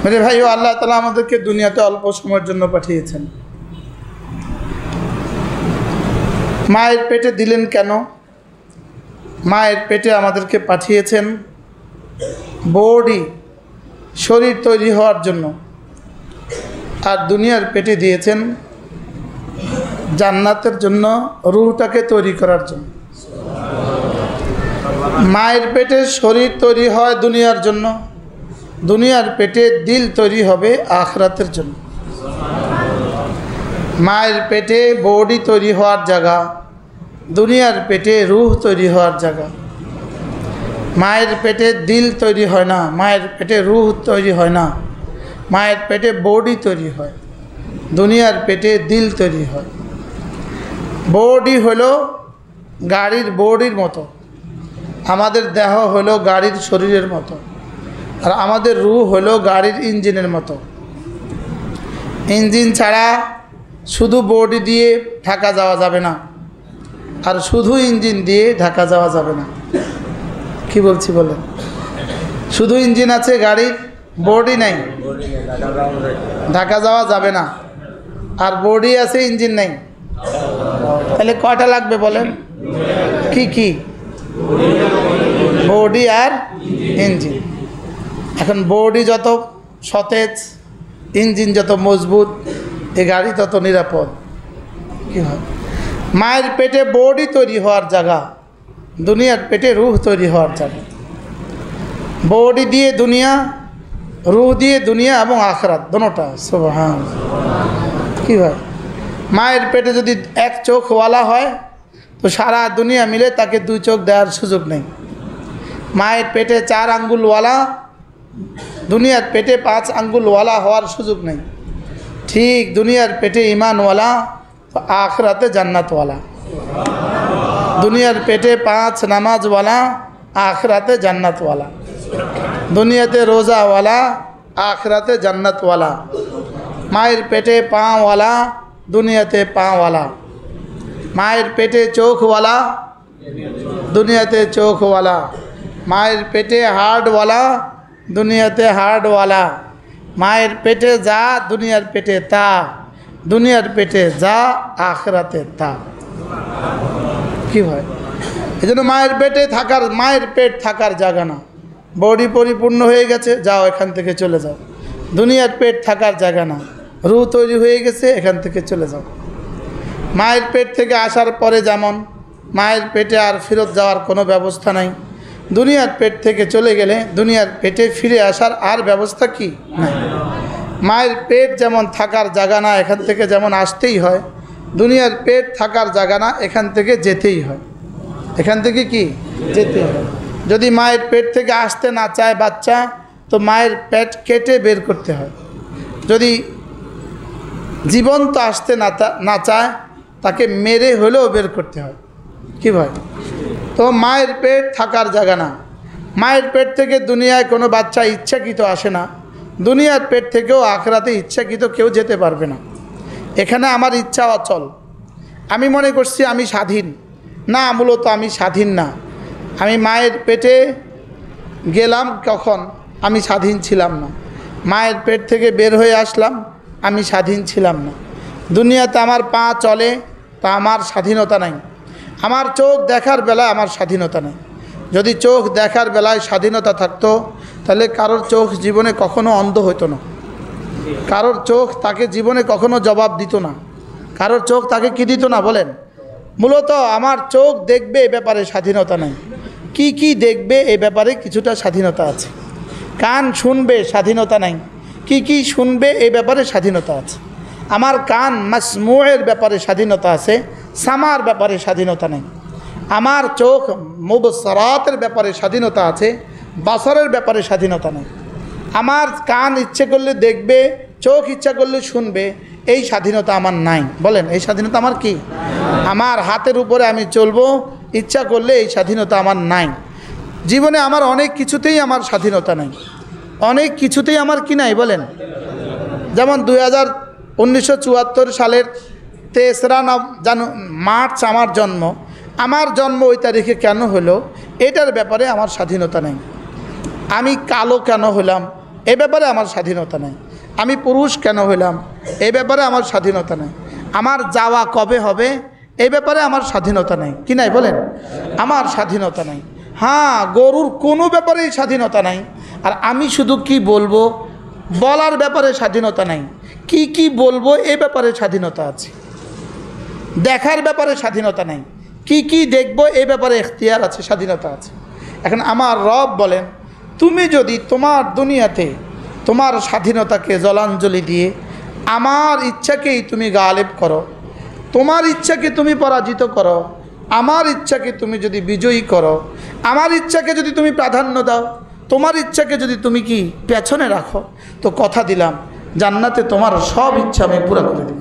मेरे भाइयों, আল্লাহ তাআলা আমাদেরকে দুনিয়াতে অল্প সময়ের জন্য পাঠিয়েছেন। মায়ের পেটে দিলেন কেন? মায়ের পেটে আমাদেরকে পাঠিয়েছেন বডি, শরীর তৈরি হওয়ার জন্য, আর দুনিয়ার পেটে দিয়েছেন জান্নাতের জন্য, রূহটাকে তৈরি করার জন্য। মায়ের পেটে শরীর তৈরি হয় দুনিয়ার জন্য, দুনিয়ার পেটে দিল তৈরি হবে আখিরাতের জন্য। মায়ের পেটে বডি তৈরি হওয়ার জায়গা, দুনিয়ার পেটে রূহ তৈরি হওয়ার জায়গা। মায়ের পেটে দিল তৈরি হয় না, মায়ের পেটে রূহ তৈরি হয় না, মায়ের পেটে বডি তৈরি হয়, দুনিয়ার পেটে দিল তৈরি হয়। বডি হলো গাড়ির বডির মতো, আমাদের দেহ হলো গাড়ির শরীরের মতো, আর আমাদের রূহ হলো গাড়ির ইঞ্জিনের মতো। ইঞ্জিন ছাড়া শুধু বডি দিয়ে ঢাকা যাওয়া যাবে না, আর শুধু ইঞ্জিন দিয়ে ঢাকা যাওয়া যাবে না। কি বলছি বলেন? শুধু ইঞ্জিন আছে গাড়ির, বডি নাই, ঢাকা যাওয়া যাবে না। আর বডি আছে, ইঞ্জিন নাই, তাহলে কয়টা লাগবে বলেন? কি কি? বডি আর ইঞ্জিন। এখন বডি যত সতেজ, ইঞ্জিন যত মজবুত, এই গাড়ি তত নিরাপদ। কি হয়? মায়ের পেটে বডি তৈরি হওয়ার জায়গা, দুনিয়ার পেটে রূহ তৈরি হওয়ার জায়গা। বডি দিয়ে দুনিয়া, রূহ দিয়ে দুনিয়া এবং আখিরাত দোনোটা। সুবহানাল্লাহ। কি হয়? মায়ের পেটে যদি এক চোখওয়ালা হয় তো সারা দুনিয়া মিলে তাকে দুই চোখ দেওয়ার সুযোগ নেই। মায়ের পেটে 4 আঙ্গুলওয়ালা, দুনিয়ার পেটে 5 আঙ্গুলওয়ালা হওয়ার সুযোগ নেই। ঠিক দুনিয়ার পেটে ইমানওয়ালা, আখিরাতে জান্নাতওয়ালা। দুনিয়ার পেটে 5 নামাজওয়ালা, আখিরাতে জান্নাতওয়ালা। দুনিয়াতে রোজাওয়ালা, আখিরাতে জান্নাতওয়ালা। মায়ের পেটে পাওয়ালা, দুনিয়াতে পাওয়ালা। মায়ের পেটে চোখওয়ালা, দুনিয়াতে চোখওয়ালা। মায়ের পেটে হার্ডওয়ালা, দুনিয়াতে হার্ডওয়ালা। মায়ের পেটে যা, দুনিয়ার পেটে তা, দুনিয়ার পেটে যা, আখিরাতে তা। কি হয়? এই জন্য মায়ের পেটে থাকার, মায়ের পেট থাকার জায়গা না। বডি পরিপূর্ণ হয়ে গেছে, যাও এখান থেকে চলে যাও। দুনিয়ার পেট থাকার জায়গা না, রূহ তৈরি হয়ে গেছে, এখান থেকে চলে যাও। মায়ের পেট থেকে আসার পরে যেমন মায়ের পেটে আর ফেরত যাওয়ার কোনো ব্যবস্থা নাই, দুনিয়ার পেট থেকে চলে গেলে দুনিয়ার পেটে ফিরে আসার আর ব্যবস্থা কি নাই। মায়ের পেট যেমন থাকার জায়গা না, এখান থেকে যেমন আসতেই হয়, দুনিয়ার পেট থাকার জায়গা না, এখান থেকে যেতেই হয়। এখান থেকে কি যেতে হয়। যদি মায়ের পেট থেকে আসতে না চায় বাচ্চা, তো মায়ের পেট কেটে বের করতে হয়। যদি জীবন্ত আসতে না চায়, তাকে মেরে হলেও বের করতে হয়। কি ভাই? তো মায়ের পেট থাকার জায়গা না। মায়ের পেট থেকে দুনিয়ায় কোনো বাচ্চা ইচ্ছাকৃত আসে না, দুনিয়ার পেট থেকেও আখিরাতে ইচ্ছাকৃত কেউ যেতে পারবে না। এখানে আমার ইচ্ছা অচল, আমি মনে করছি আমি স্বাধীন। না, মূলত আমি স্বাধীন না। আমি মায়ের পেটে গেলাম কখন? আমি স্বাধীন ছিলাম না। মায়ের পেট থেকে বের হয়ে আসলাম, আমি স্বাধীন ছিলাম না। দুনিয়াতে আমার পা চলে, তা আমার স্বাধীনতা নাই। আমার চোখ দেখার বেলায় আমার স্বাধীনতা নেই। যদি চোখ দেখার বেলায় স্বাধীনতা থাকতো, তাহলে কারোর চোখ জীবনে কখনো অন্ধ হতো না, কারোর চোখ তাকে জীবনে কখনো জবাব দিত না, কারোর চোখ তাকে কি দিত না বলেন? মূলত আমার চোখ দেখবে এ ব্যাপারে স্বাধীনতা নেই। কি কি দেখবে এ ব্যাপারে কিছুটা স্বাধীনতা আছে। কান শুনবে, স্বাধীনতা নাই। কি কি শুনবে এই ব্যাপারে স্বাধীনতা আছে। আমার কান মাসমুয়ের ব্যাপারে স্বাধীনতা আছে, সামার ব্যাপারে স্বাধীনতা নেই। আমার চোখ মুবসরাতের ব্যাপারে স্বাধীনতা আছে, বাসরের ব্যাপারে স্বাধীনতা নেই। আমার কান ইচ্ছে করলে দেখবে, চোখ ইচ্ছা করলে শুনবে, এই স্বাধীনতা আমার নাই। বলেন, এই স্বাধীনতা আমার কি? আমার হাতের উপরে আমি চলবো ইচ্ছা করলে, এই স্বাধীনতা আমার নাই। জীবনে আমার অনেক কিছুতেই আমার স্বাধীনতা নাই, অনেক কিছুতেই আমার কি নাই বলেন? যেমন 1974 সালের 3 মার্চ আমার জন্ম। আমার জন্ম ওই তারিখে কেন হলো, এটার ব্যাপারে আমার স্বাধীনতা নেই। আমি কালো কেন হলাম, এই ব্যাপারে আমার স্বাধীনতা নেই। আমি পুরুষ কেন হইলাম এই ব্যাপারে আমার স্বাধীনতা নেই। আমার যাওয়া কবে হবে এই ব্যাপারে আমার স্বাধীনতা নেই। কি নাই বলেন? আমার স্বাধীনতা নেই। হ্যাঁ, গরুর কোনো ব্যাপারেই স্বাধীনতা নাই। আর আমি শুধু কি বলবো বলার ব্যাপারে স্বাধীনতা নাই। কি বলবো এই ব্যাপারে স্বাধীনতা আছে। দেখার ব্যাপারে স্বাধীনতা নাই। কি দেখবো এই ব্যাপারে এখতিয়ার আছে, স্বাধীনতা আছে। এখন আমার রব বলেন, তুমি যদি তোমার দুনিয়াতে তোমার স্বাধীনতাকে জলাঞ্জলি দিয়ে আমার ইচ্ছাকেই তুমি গালেব করো, তোমার ইচ্ছাকে তুমি পরাজিত করো, আমার ইচ্ছাকে তুমি যদি বিজয়ী করো, আমার ইচ্ছাকে যদি তুমি প্রাধান্য দাও, তোমার ইচ্ছাকে যদি তুমি কি পেছনে রাখো, তো কথা দিলাম জান্নাতে তোমার সব ইচ্ছা আমি পুরা করে দেব।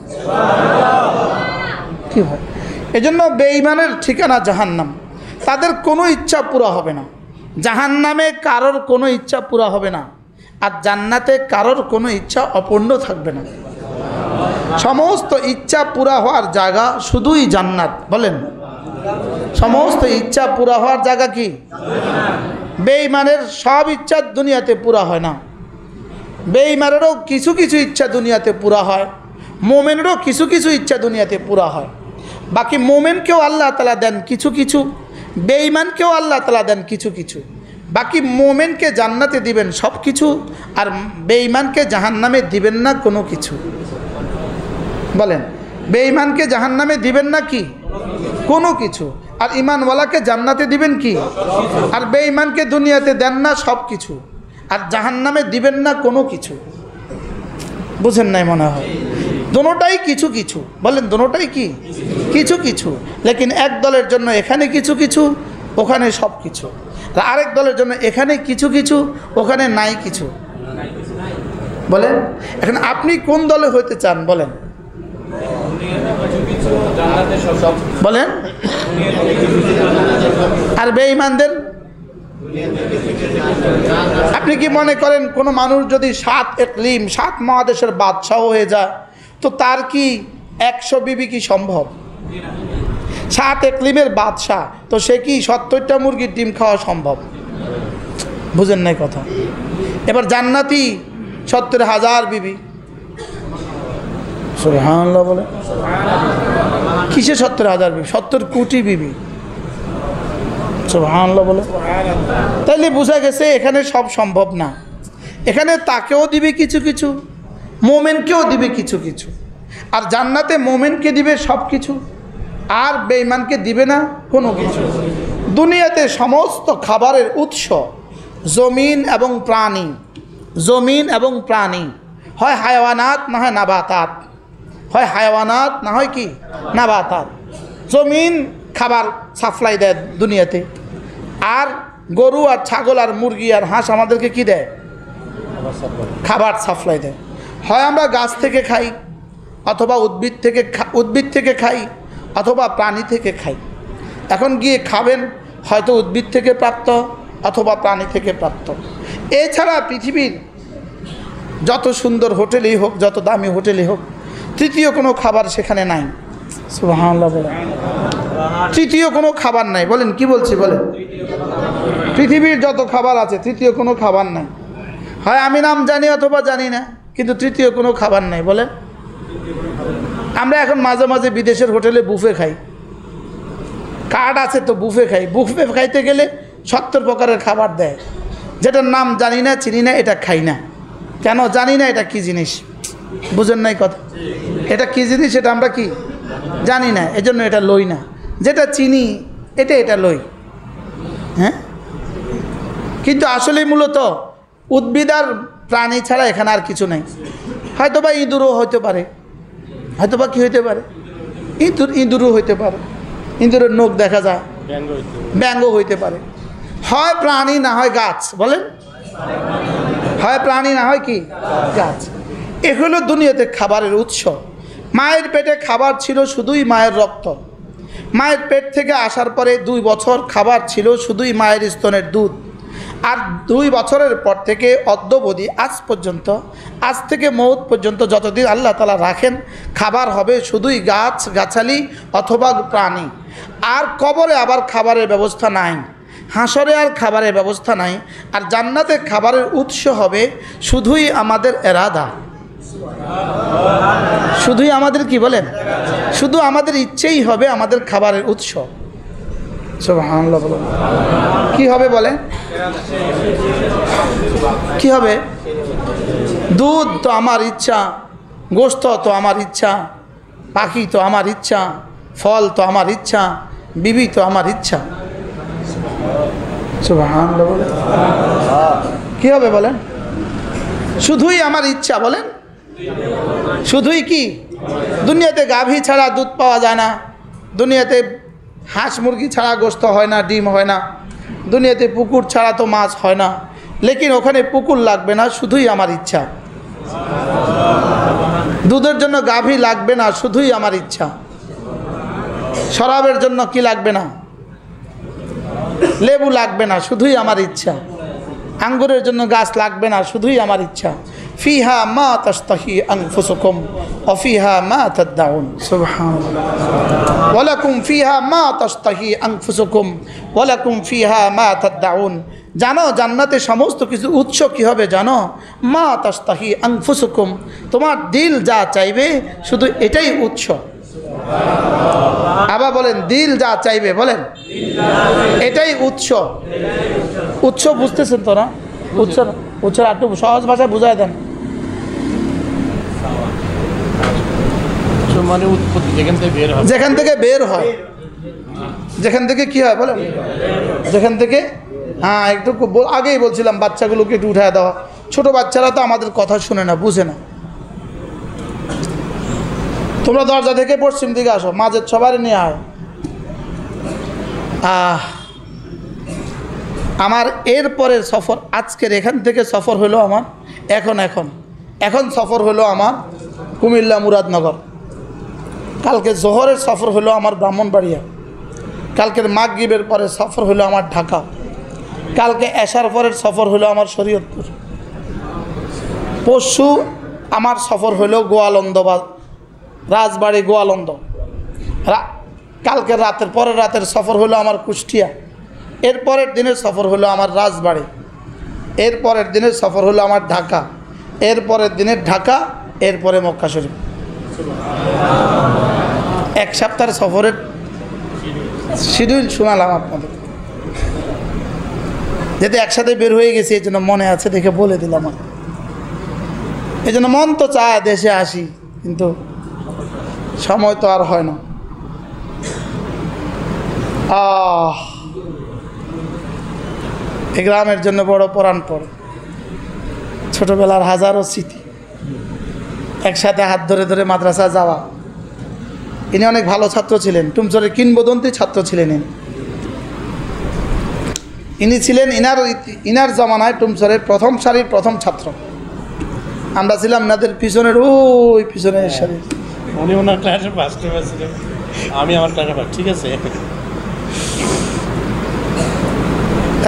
কি হয়? এজন্য বেঈমানের ঠিকানা জাহান্নাম। তাদের কোনো ইচ্ছা পুরা হবে না। জাহান্নামে কারোর কোনো ইচ্ছা পুরা হবে না, আর জান্নাতে কারোর কোনো ইচ্ছা অপূর্ণ থাকবে না। সমস্ত ইচ্ছা পুরা হওয়ার জায়গা শুধুই জান্নাত। বলেন, সমস্ত ইচ্ছা পুরা হওয়ার জায়গা কি? বেঈমানের সব ইচ্ছা দুনিয়াতে পুরা হয় না। বেঈমানেরও কিছু কিছু ইচ্ছা দুনিয়াতে পুরা হয়, মোমেনেরও কিছু কিছু ইচ্ছা দুনিয়াতে পুরা হয়। বাকি মোমেনকেও আল্লাহ তাআলা দেন কিছু কিছু, বেঈমানকেও আল্লাহ তাআলা দেন কিছু কিছু। বাকি মোমেনকে জান্নাতে দিবেন সব কিছু, আর বেঈমানকে জাহান্নামে দিবেন না কোনো কিছু। বলেন, বেঈমানকে জাহান্নামে দিবেন না কি? কোনো কিছু। আর ঈমানওয়ালাকে জান্নাতে দিবেন কি? আর বেঈমানকে দুনিয়াতে দেন না সব কিছু, আর জাহান্নামে দিবেন না কোনো কিছু। বুঝেন নাই মনে হয়? দোনোটাই কিছু কিছু। বলেন, দোনোটাই কি? কিছু কিছু। লেকিন এক দলের জন্য এখানে কিছু কিছু, ওখানে সব কিছু। আর আরেক দলের জন্য এখানে কিছু কিছু, ওখানে নাই কিছু। বলেন, এখন আপনি কোন দলে হইতে চান? বলেন বলেন। আর বেঈমানদের আপনি কি মনে করেন কোনো মানুষ যদি 7 ইকলিম 7 মহাদেশের বাদশাহ হয়ে যায়, তো তার কি 100 বিবি কি সম্ভব? 7 ইকলিমের বাদশাহ, তো সে কি 70টা মুরগির ডিম খাওয়া সম্ভব? বুঝেন নাই কথা? এবার জান্নাতি 70,000 বিবি। সুবহানাল্লাহ বলে। কিসে 70,000 বিবি? 70 কোটি বিবি। সুবহানাল্লাহ বলে। তাইলে বোঝা গেছে এখানে সব সম্ভব না। এখানে তাকেও দিবে কিছু কিছু, মোমেনকেও দিবে কিছু কিছু। আর জান্নাতে মোমেনকে দিবে সব কিছু, আর বেঈমানকে দিবে না কোনো কিছু। দুনিয়াতে সমস্ত খাবারের উৎস জমিন এবং প্রাণী, জমিন এবং প্রাণী, হয় হায়াওয়ানাত না হয় নাবাতাত, হয় হায়াওয়ানাত না হয় কি নাবাতাত। জমিন খাবার সাপ্লাই দেয় দুনিয়াতে, আর গরু আর ছাগল আর মুরগি আর হাঁস আমাদেরকে কি দেয়? খাবার সাপ্লাই দেয়। হয় আমরা গাছ থেকে খাই, অথবা উদ্ভিদ থেকে খাই, অথবা প্রাণী থেকে খাই। এখন গিয়ে খাবেন হয়তো উদ্ভিদ থেকে প্রাপ্ত অথবা প্রাণী থেকে প্রাপ্ত। এছাড়া পৃথিবীর যত সুন্দর হোটেলই হোক, যত দামি হোটেলই হোক, তৃতীয় কোনো খাবার সেখানে নাই। সুবহানাল্লাহ বলেন। তৃতীয় কোনো খাবার নাই। বলেন, কি বলছি বলেন? পৃথিবীর যত খাবার আছে তৃতীয় কোনো খাবার নাই। হয় আমি নাম জানি অথবা জানি না, কিন্তু তৃতীয় কোনো খাবার নাই। বলেন, আমরা এখন মাঝে মাঝে বিদেশের হোটেলে বুফে খাই, কার্ড আছে তো বুফে খাই। বুফে খাইতে গেলে 70 প্রকারের খাবার দেয়, যেটার নাম জানি না, চিনি না, এটা খাই না। কেন জানি না এটা কি জিনিস? বুঝেন নাই কথা? এটা কি জিনিস এটা আমরা কি জানি না, এজন্য এটা লই না। যেটা চিনি এটা লই। হ্যাঁ, কিন্তু আসলে মূলত উদ্ভিদ আর প্রাণী ছাড়া এখানে আর কিছু নাই। হয়তোবা ইঁদুরও হইতে পারে, হয়তোবা কি হইতে পারে, ইঁদুরও হইতে পারে, ইঁদুরের নখ দেখা যায়, ব্যাঙ্গ হইতে পারে। হয় প্রাণী না হয় গাছ। বলেন, হয় প্রাণী না হয় কি গাছ। এগুলো দুনিয়াতে খাবারের উৎস। মায়ের পেটে খাবার ছিল শুধুই মায়ের রক্ত। মায়ের পেট থেকে আসার পরে 2 বছর খাবার ছিল শুধুই মায়ের স্তনের দুধ। আর 2 বছরের পর থেকে অদ্যবধি আজ পর্যন্ত, আজ থেকে মৌত পর্যন্ত যতদিন আল্লাহ তাআলা রাখেন, খাবার হবে শুধুই গাছ গাছালি অথবা প্রাণী। আর কবরে আবার খাবারের ব্যবস্থা নাই। হাসরে আর খাবারের ব্যবস্থা নাই। আর জান্নাতে খাবারের উৎস হবে শুধুই আমাদের এরাদা, শুধুই আমাদের কি বলেন, শুধু আমাদের ইচ্ছেই হবে আমাদের খাবারের উৎস। সুবহানাল্লাহ বলেন। কি হবে বলেন, কি হবে? দুধ তো আমার ইচ্ছা, গোশত তো আমার ইচ্ছা, পাখি তো আমার ইচ্ছা, ফল তো আমার ইচ্ছা, বিবি তো আমার ইচ্ছা। সুবহানাল্লাহ বলেন। কি হবে বলেন? শুধুই আমার ইচ্ছা বলেন, শুধুই কি? দুনিয়াতে গাভী ছাড়া দুধ পাওয়া যায় না, দুনিয়াতে হাঁস মুরগি ছাড়া গোশত হয় না, ডিম হয় না, দুনিয়াতে পুকুর ছাড়া তো মাছ হয় না, লেকিন ওখানে পুকুর লাগবে না, শুধুই আমার ইচ্ছা। দুধের জন্য গাভী লাগবে না, শুধুই আমার ইচ্ছা। শরাবের জন্য কি লাগবে না, লেবু লাগবে না, শুধুই আমার ইচ্ছা। আঙ্গুরের জন্য গাছ লাগবে না, শুধুই আমার ইচ্ছা। ফিহা মা তাশতাহি আনফুসুকুম ওয়া ফিহা মা তাদউন। সুবহানাল্লাহ। ওয়া লাকুম ফিহা মা তাশতাহি আনফুসুকুম ওয়া লাকুম ফিহা মা তাদউন। জানো জান্নাতে সমস্ত কিছু উৎস কি হবে জানো? মা তাশতাহি আনফুসুকুম, তোমার দিল যা চাইবে শুধু এটাই উৎস। আবার বলেন, দিল যা চাইবে, বলেন এটাই উৎস। উৎস বুঝতেছেন তো না? উৎস, উৎস একটু সহজ ভাষায় বুঝায় দেন। মানে উৎপত্তি যেখান থেকে বের হয়, যেখান থেকে বের হয়, যেখান থেকে কি হয় বলেন, যেখান থেকে, হ্যাঁ একটু আগেই বলছিলাম বাচ্চাগুলোকে একটু উঠায় দেওয়া। ছোট বাচ্চারা তো আমাদের কথা শুনে না, বুঝে না। তোমরা দরজা থেকে পশ্চিম দিকে আসো, মাঝের সবারই নিয়ে আয়। আমার এরপরের সফর, আজকের এখান থেকে সফর হলো আমার এখন সফর হলো আমার কুমিল্লা মুরাদনগর। কালকে জোহরের সফর হলো আমার ব্রাহ্মণবাড়িয়া। কালকের মাগরিবের পরে সফর হলো আমার ঢাকা। কালকে এশার পরের সফর হলো আমার শরীয়তপুর। পরশু আমার সফর হলো গোয়ালন্দ বা রাজবাড়ি গোয়ালন্দ। কালকের রাতের পরের রাতের সফর হলো আমার কুষ্টিয়া। এরপরের দিনের সফর হলো আমার রাজবাড়ি। এরপরের দিনের সফর হলো আমার ঢাকা। এরপরের দিনের ঢাকা, এরপরে মক্কা শরীফ। এক সপ্তাহের সফরের শিডিউল শোনালাম আপনাদের, যেতে একসাথে বের হয়ে গেছি, এই জন্য মনে আছে দেখে বলে দিলাম। এই জন্য মন তো চায় দেশে আসি, কিন্তু সময় তো আর হয় না। এই গ্রামের জন্য বড় পরাণ পড়ে। ছোটবেলার হাজারো স্মৃতি, একসাথে হাত ধরে ধরে মাদ্রাসা যাওয়া। ইনি অনেক ভালো ছাত্র ছিলেন, টুমচরের কিংবদন্তি ছাত্র ছিলেন ইনি ছিলেন ইনার জমানায় টুমচরের প্রথম সারির প্রথম ছাত্র। আমরা ছিলাম নাদের পিছনের ওই পিছনের সারি। উনি ওনার ক্লাসে ফার্স্ট ছিলেন, আমি আমার ক্লাসে ফার্স্ট। ঠিক আছে,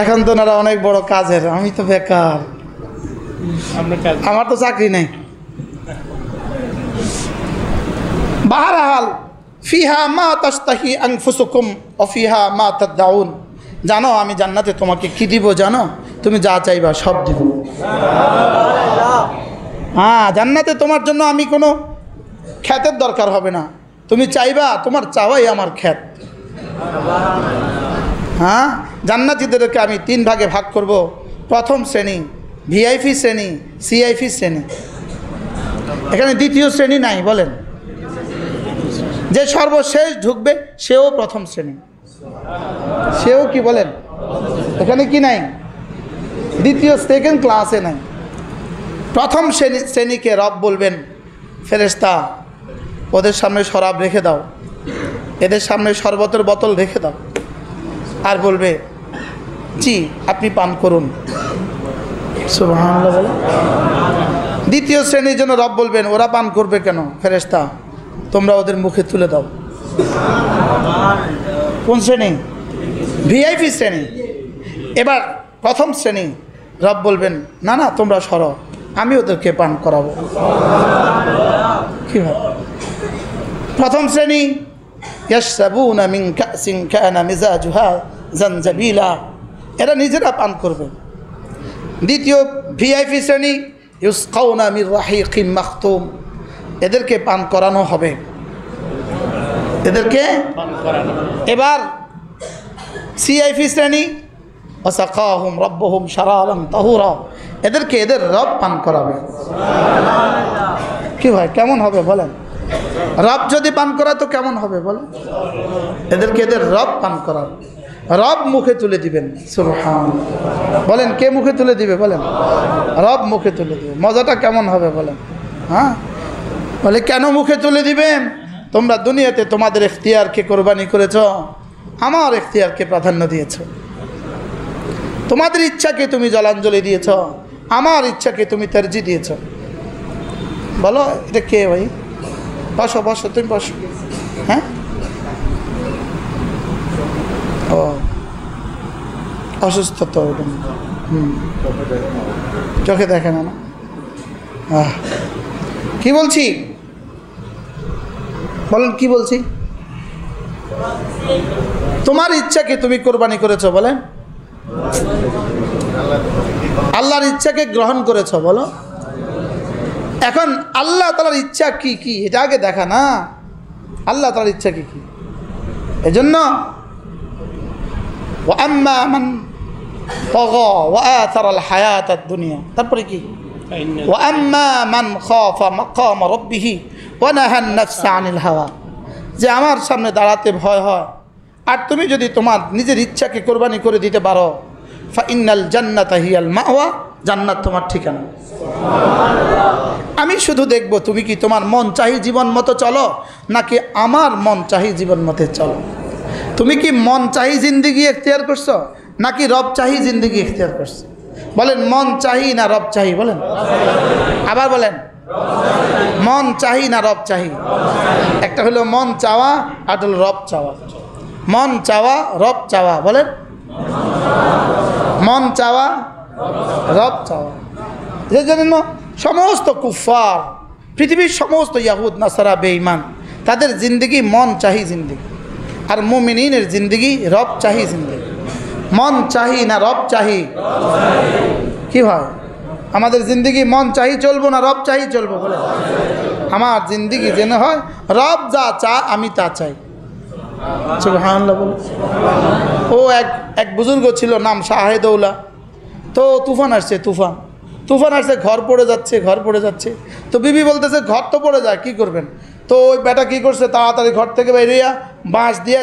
এখন তো ওনারা অনেক বড় কাজের, আমি তো বেকার, আমার তো চাকরি নেই। বাহরহাল, ফিহা মা তাশতাহি আনফুসুকুম ওয়া ফিহা মা তাদউন। জানো আমি জান্নাতে তোমাকে কি দিব জানো? তুমি যা চাইবা সব দিব। হ্যাঁ, জান্নাতে তোমার জন্য আমি কোনো খ্যাতের দরকার হবে না। তুমি চাইবা, তোমার চাওয়াই আমার খ্যাত। হ্যাঁ, জান্নাতীদেরকে আমি 3 ভাগে ভাগ করব। প্রথম শ্রেণী ভিআইপি শ্রেণী, সিআইপি শ্রেণী। এখানে দ্বিতীয় শ্রেণী নাই বলেন। যে সর্বশেষ ঢুকবে সেও প্রথম শ্রেণী, সেও কি বলেন, এখানে কি নাই, দ্বিতীয় সেকেন্ড ক্লাসে নাই। প্রথম শ্রেণীকে রব বলবেন, ফেরেশতা ওদের সামনে শরাব রেখে দাও, এদের সামনে শরবতের বোতল রেখে দাও, আর বলবে জি আপনি পান করুন। সুবহানাল্লাহ বলে। দ্বিতীয় শ্রেণীর জন্য রব বলবেন, ওরা পান করবে কেন? ফেরেশতা তোমরা ওদের মুখে তুলে দাও। কোন শ্রেণী? ভিআইপি শ্রেণী। এবার প্রথম শ্রেণী রব বলবেন, না না তোমরা সরো, আমি ওদেরকে পান করাবো। কি হয়? প্রথম শ্রেণী ইয়াশরাবুনা মিন কাসিন কানা মিজাজুহা জানজাবিলা। এরা নিজেরা পান করবে। দ্বিতীয় ভিআইপি শ্রেণী, ইউসকাউনা মির রাহিকিম মাখতুম, এদেরকে পান করানো হবে, এদেরকে। এবার সিআইপি শ্রেণী, ওয়াসাকাহুম রাব্বুহুম শারাবান তাহুরা, এদেরকে এদের রব পান করাবে। কি ভাই কেমন হবে বলেন? রব যদি পান করা তো কেমন হবে বলেন? এদেরকে এদের রব পান করাবে, রব মুখে তুলে দিবেন। সুবহানাল্লাহ, বলেন কে মুখে তুলে দিবে বলেন? রব মুখে তুলে দিবে। মজাটা কেমন হবে বলেন? হ্যাঁ, বলে কেন মুখে তুলে দিবেন? তোমরা দুনিয়াতে তোমাদের ইখতিয়ারকে কোরবানি করেছ, আমার ইখতিয়ারকে প্রাধান্য দিয়েছ। তোমাদের ইচ্ছাকে তুমি জলাঞ্জলি দিয়েছ, আমার ইচ্ছাকে তুমি তরজি দিয়েছ। বলো এটা কে ভাই? বসো বসো, তুমি বসো। হ্যাঁ, ও অসুস্থ তো, চোখে দেখে না। কি বলছি বলেন, কি বলছি? তোমার ইচ্ছাকে তুমি কোরবানি করেছো বলেন, আল্লাহর ইচ্ছাকে গ্রহণ করেছো বলো। এখন আল্লাহ তাআলার ইচ্ছা কি কি এটা আগে দেখা না, আল্লাহ তাআলার ইচ্ছা কি কি। এজন্য ওয়া আম্মা মান তাগা ওয়া আথারা আল হায়াতাদ দুনিয়া, তারপরে কি? ওয়া আম্মা মান খাফা মাকাম রাব্বিহি ওয়া নাহান নাফসা আনিল হাওয়া, যে আমার সামনে দাঁড়াতে ভয় হয় আর তুমি যদি তোমার নিজের ইচ্ছাকে কোরবানি করে দিতে পারো, ফা ইন্নাল জান্নাতা হিয়াল মাওয়া, জান্নাত তোমার ঠিকানা। আমি শুধু দেখব তুমি কি তোমার মন চাহি জীবন মতো চলো, নাকি আমার মন চাহি জীবন মতে চলো। তুমি কি মন চাহি জিন্দিগি এখতিয়ার করছো, নাকি রব চাহি জিন্দিগি এখতিয়ার করছো? বলেন মন চাহি না রব চাহি বলেন? আবার বলেন মন চাহি না রব চাহি? একটা হলো মন চাওয়া, আর হলো রব চাওয়া। মন চাওয়া, রব চাওয়া, বলেন মন চাওয়া, রব চাওয়া। যে জন্য সমস্ত কুফার, পৃথিবীর সমস্ত ইয়াহুদ নাসারা বেঈমান, তাদের জিন্দগি মন চাহি জিন্দগি, আর মুমিনের জিন্দগি রব চাহি জিন্দগি। মন চাহি না রব চাহি? কি হয় আমাদের জিন্দগি? মন চাহি চলবো না রব চাহি চলবো বলে? আমার জিন্দগি যেন হয় রব যা চা আমি তা চাই। সুবহানাল্লাহ বলে। ও এক বুজুর্গ ছিল, নাম শাহেদৌলা। তো তুফান আসছে, তুফান আসছে, ঘর পড়ে যাচ্ছে। তো বিবি বলতেছে ঘর তো পড়ে যায়, কি করবেন? তো ওই বেটা কি করছে, তাড়াতাড়ি ঘর থেকে বেরিয়ে বাঁশ দিয়ে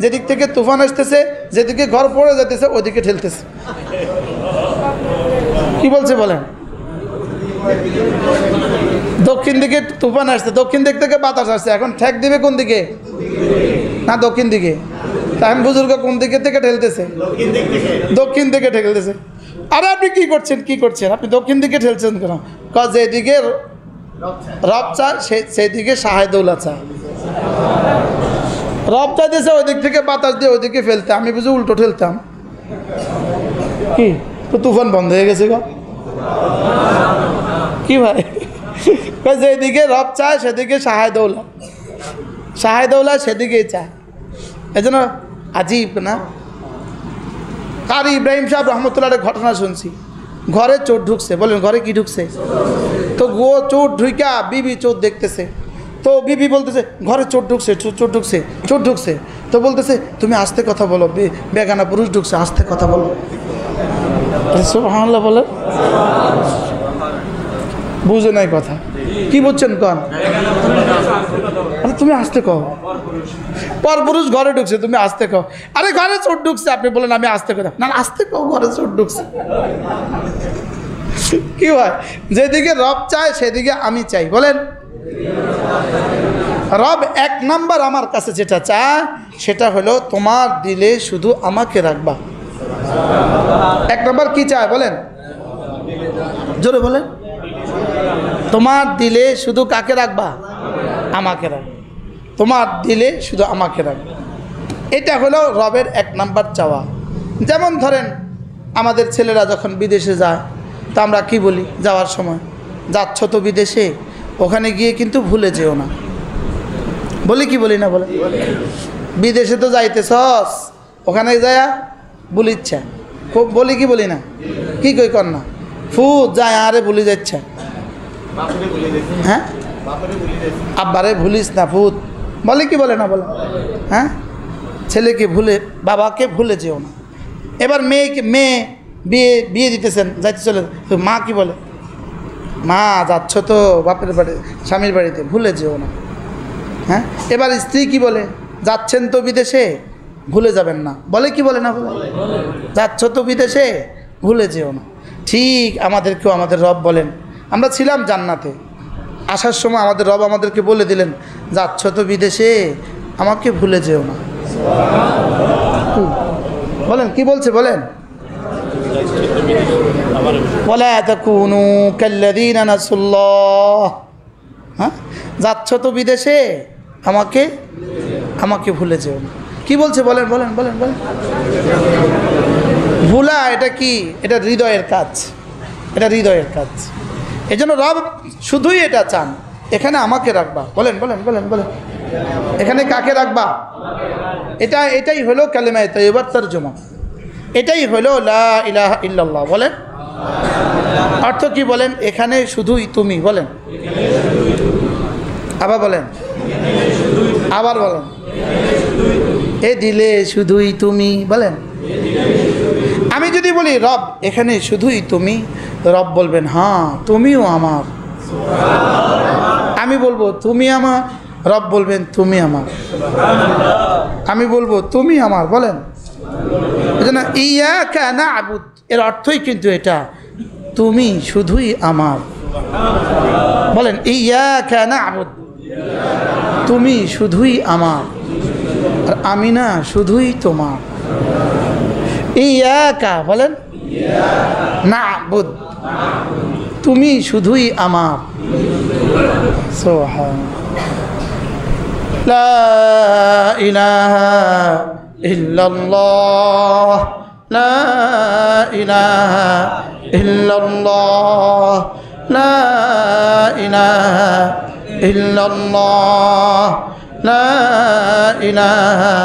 যেদিক থেকে তুফান আসতেছে, যেদিকে ঘর পড়ে যেতেছে ওদিকে ঠেলতেছে। কি বলছে বলেন? দক্ষিণ দিকে তুফান আসছে, দক্ষিণ দিক থেকে বাতাস আসছে, এখন ঠেক দিবে কোন দিকে? না দক্ষিণ দিকে। তাই বুজুর্গ কোন দিকে থেকে ঠেলতেছে? দক্ষিণ থেকে ঠেলতেছে। আরে আপনি কি করছেন? আপনি দক্ষিণ দিকে ঠেলছেন কেন? যেদিকে রব চায় সেই দিকে শাহেদৌলা চায়। রব চাইতেছে ওই দিক থেকে বাতাস দিয়ে ওইদিকে ফেলতে, আমি বুঝি উল্টো ঠেলতাম। কি তো তুফান বন্ধ হয়ে গেছে গো? কি ভাই? যেদিকে রব চায় সেদিকে শাহেদৌলা সেদিকেই চায়। এই জন্য আজীব না? কারি ইব্রাহিম সাহেব রহমতুল্লাহ ঘটনা শুনছি। ঘরে চোর ঢুকছে, বলেন ঘরে কি ঢুকছে? তো চোর ঢুইকা বিবি চোর দেখতেছে। তো বিবি বলতেছে ঘরে চোর ঢুকছে। তো বলতেছে তুমি আস্তে কথা বলো, বেগানা পুরুষ ঢুকছে, আস্তে কথা বলো। সুবহানাল্লাহ বলে, বুঝে নাই কথা। কি বুঝছেন কন? আরে তুমি আস্তে কও, পরপুরুষ ঘরে ঢুকছে, তুমি আস্তে কও। আরে ঘরে চোর ঢুকছে, আপনি বলেন আমি আস্তে কথা, না আস্তে কও, ঘরে চোর ঢুকছে। কি হয়? যেদিকে রব চায় সেদিকে আমি চাই, বলেন। রব এক নাম্বার আমার কাছে যেটা চায় সেটা হলো তোমার দিলে শুধু আমাকে রাখবা। এক নাম্বার কি চায় বলেন? জোরে বলেন। তোমার দিলে শুধু কাকে রাখবা? আমাকে রাখবা। তোমার দিলে শুধু আমাকে রাখবা, এটা হলো রবের এক নাম্বার চাওয়া। যেমন ধরেন আমাদের ছেলেরা যখন বিদেশে যায়, তো আমরা কি বলি যাওয়ার সময়? যাচ্ছ তো বিদেশে, ওখানে গিয়ে কিন্তু ভুলে যেও না। বলি কি বলি না বলে? বিদেশে তো যাইতেছস, ওখানে যায় বলিচ্ছা খুব বলি কি বলি না কি কই কর না ফুট যায় আরে ভুলি যাচ্ছে হ্যাঁ আব্বারে ভুলিস না ফুট বলে কি বলে না বলে হ্যাঁ ছেলেকে ভুলে বাবাকে ভুলে যেও না। এবার মেয়ে বিয়ে দিতেছেন যাইতে চলে তো মা কি বলে মা যাচ্ছ তো বাপের বাড়ি স্বামীর বাড়িতে ভুলে যেও না। হ্যাঁ এবার স্ত্রী কি বলে যাচ্ছেন তো বিদেশে ভুলে যাবেন না বলে কি বলে না বলে যাচ্ছ তো বিদেশে ভুলে যেও না। ঠিক আমাদেরকেও আমাদের রব বলেন আমরা ছিলাম জান্নাতে আসার সময় আমাদের রব আমাদেরকে বলে দিলেন যাচ্ছ তো বিদেশে আমাকে ভুলে যেও না। বলেন কি বলছে বলেন ওয়ালা তাকুনু কাল্লাযীনা নাসুল্লাহ। হ্যাঁ যাচ্ছ তো বিদেশে আমাকে ভুলে যেও না। কি বলছে বলেন বলেন বলেন বলেন ভুলা এটা কি এটা হৃদয়ের কাজ এটা হৃদয়ের কাজ। এই জন্য রব শুধুই এটা চান এখানে আমাকে রাখবা বলেন বলেন বলেন বলেন এখানে কাকে রাখবা এটাই হলো কালিমায়ে তাইয়্যিবার তরজমা এটাই হলো লা ইলাহা ইল্লাল্লাহ। বলেন অর্থ কি বলেন এখানে শুধুই তুমি বলেন আবার বলেন আবার বলেন এ দিলে শুধুই তুমি বলেন। আমি যদি বলি রব এখানে শুধুই তুমি রব বলবেন হ্যাঁ তুমিও আমার। আমি বলবো তুমি আমার রব বলবেন তুমি আমার। আমি বলবো তুমি আমার বলেন এজন্য ইয়াকা না'বুদ এর অর্থই কিন্তু এটা তুমি শুধুই আমার। বলেন ইয়াকা না'বুদ তুমি শুধুই আমার আর আমি না শুধুই তোমার। ইয়াকা বলেন না'বুদ তুমি শুধুই আমার। সুবহানাল্লাহ লা ইলাহা ইল্লাল্লাহ লা ইলাহা ইল্লাল্লাহ লা ইলাহা ইল্লাল্লাহ লা ইলাহা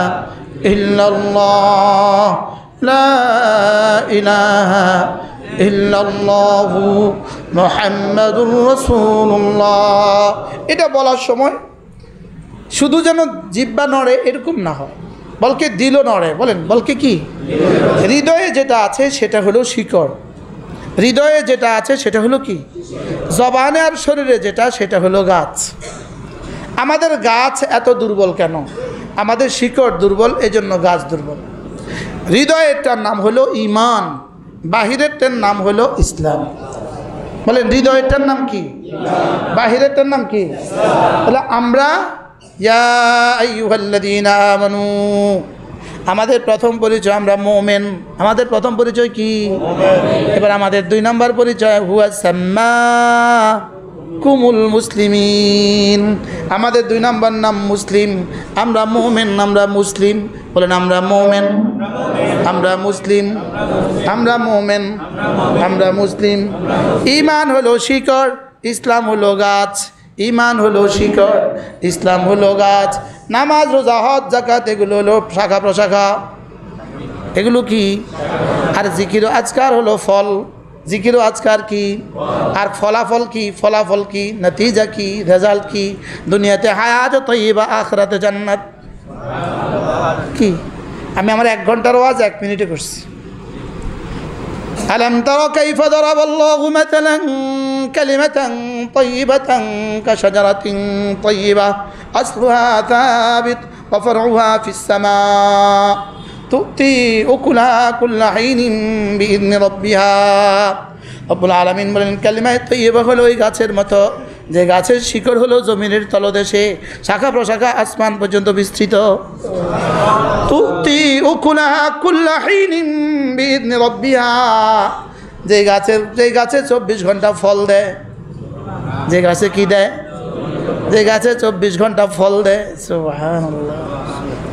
ইল্লাল্লাহ লা ইলাহা ইল্লাল্লাহু মুহাম্মাদুর রাসূলুল্লাহ। এটা বলার সময় শুধু যেন জিহ্বা নড়ে এরকম না হয় বলকে দিলও নড়ে। বলেন বলকে কি হৃদয়ে যেটা আছে সেটা হলো শিকড় হৃদয়ে যেটা আছে সেটা হলো কি জবানে আর শরীরে যেটা সেটা হলো গাছ। আমাদের গাছ এত দুর্বল কেন আমাদের শিকড় দুর্বল এজন্য গাছ দুর্বল। হৃদয়েরটার নাম হলো ঈমান বাহিরেরটার নাম হলো ইসলাম। বলেন হৃদয়েরটার নাম কি বাহিরেরটার নাম কি বলে আমরা ইয়া আইয়ুহাল্লাযীনা আমানু আমাদের প্রথম পরিচয় আমরা মুমিন। আমাদের প্রথম পরিচয় কি এবার আমাদের 2 নম্বর পরিচয় হুয়া সাম্মাকুমুল মুসলিমিন আমাদের 2 নম্বর নাম মুসলিম। আমরা মুমিন আমরা মুসলিম বলেন আমরা মুমিন আমরা মুসলিম আমরা মুমিন আমরা মুসলিম। ঈমান হলো শিকড় ইসলাম হলো গাছ। ঈমান হলো শিকড় ইসলাম হলো গাছ। নামাজ রোজা হজ যাকাত এগুলো হলো শাখা প্রশাখা এগুলো কি আর জিকির আজকার হলো ফল। জিকির আজকার কি আর ফলাফল কি ফলাফল কি নতিজা কি রেজাল্ট কি দুনিয়াতে হায়াত তাইয়্যিবা আখিরাতে জান্নাত কি। আমি আমার 1 ঘন্টার ওয়াজ 1 মিনিটে করছি। আলাম তারা কাইফা দারাবাল্লাহু মাতালান কালিমাতান তাইয়্যিবাতান কাশাজারাতিন তাইয়্যিবা আসলুহা তাবিত ওয়া ফারউহা ফিস সামা তুতি উকুলাহা কুল্লা হিনিন বিইذনি রাব্বিহা। রব্বুল আলামিন বলেন কালিমায়ে তাইয়্যিবা হলো ওই গাছের মতো যে গাছের শিকড় হলো জমিনের তলদেশে শাখা প্রশাখা আসমান পর্যন্ত বিস্তৃত। তুতি উকুলাহা কুল্লা হিনিন বিইذনি রাব্বিহা যে গাছে 24 ঘন্টা ফল দেয়। যে গাছে কি দেয় যে গাছে 24 ঘন্টা ফল দেয়। সুবহানাল্লাহ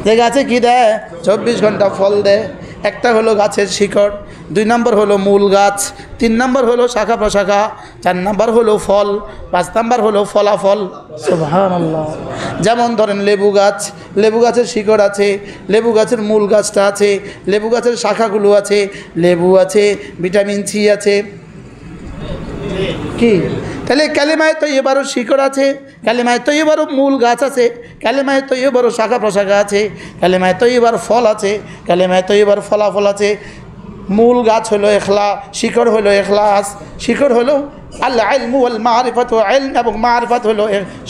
যে গাছে কি দেয় 24 ঘন্টা ফল দেয়। একটা হলো গাছের শিকড় 2 নম্বর হলো মূল গাছ, 3 নম্বর হলো শাখা প্রশাখা, 4 নম্বর হলো ফল, 5 নম্বর হলো ফলাফল। সুবহানাল্লাহ। যেমন ধরেন লেবু গাছ, লেবু গাছের শিকড় আছে, লেবু গাছের মূল গাছটা আছে, লেবু গাছের শাখাগুলো আছে, লেবু আছে, ভিটামিন সি আছে। কি তাহলে কালিমায়ে তয়্যিবারও শিকড় আছে, কালিমায়ে তয়্যিবারও মূল গাছ আছে, কালিমায়ে তয়্যিবারও শাখা প্রশাখা আছে, কালিমায়ে তয়্যিবার ফল আছে, কালিমায়ে তয়্যিবার ফলাফল আছে। মূল গাছ হলো ইখলাস, শিকড় হলো ইখলাস, শিকড় হলো আল ইলমু ওয়াল মারিফাত, ইলম এবং মারিফাত হলো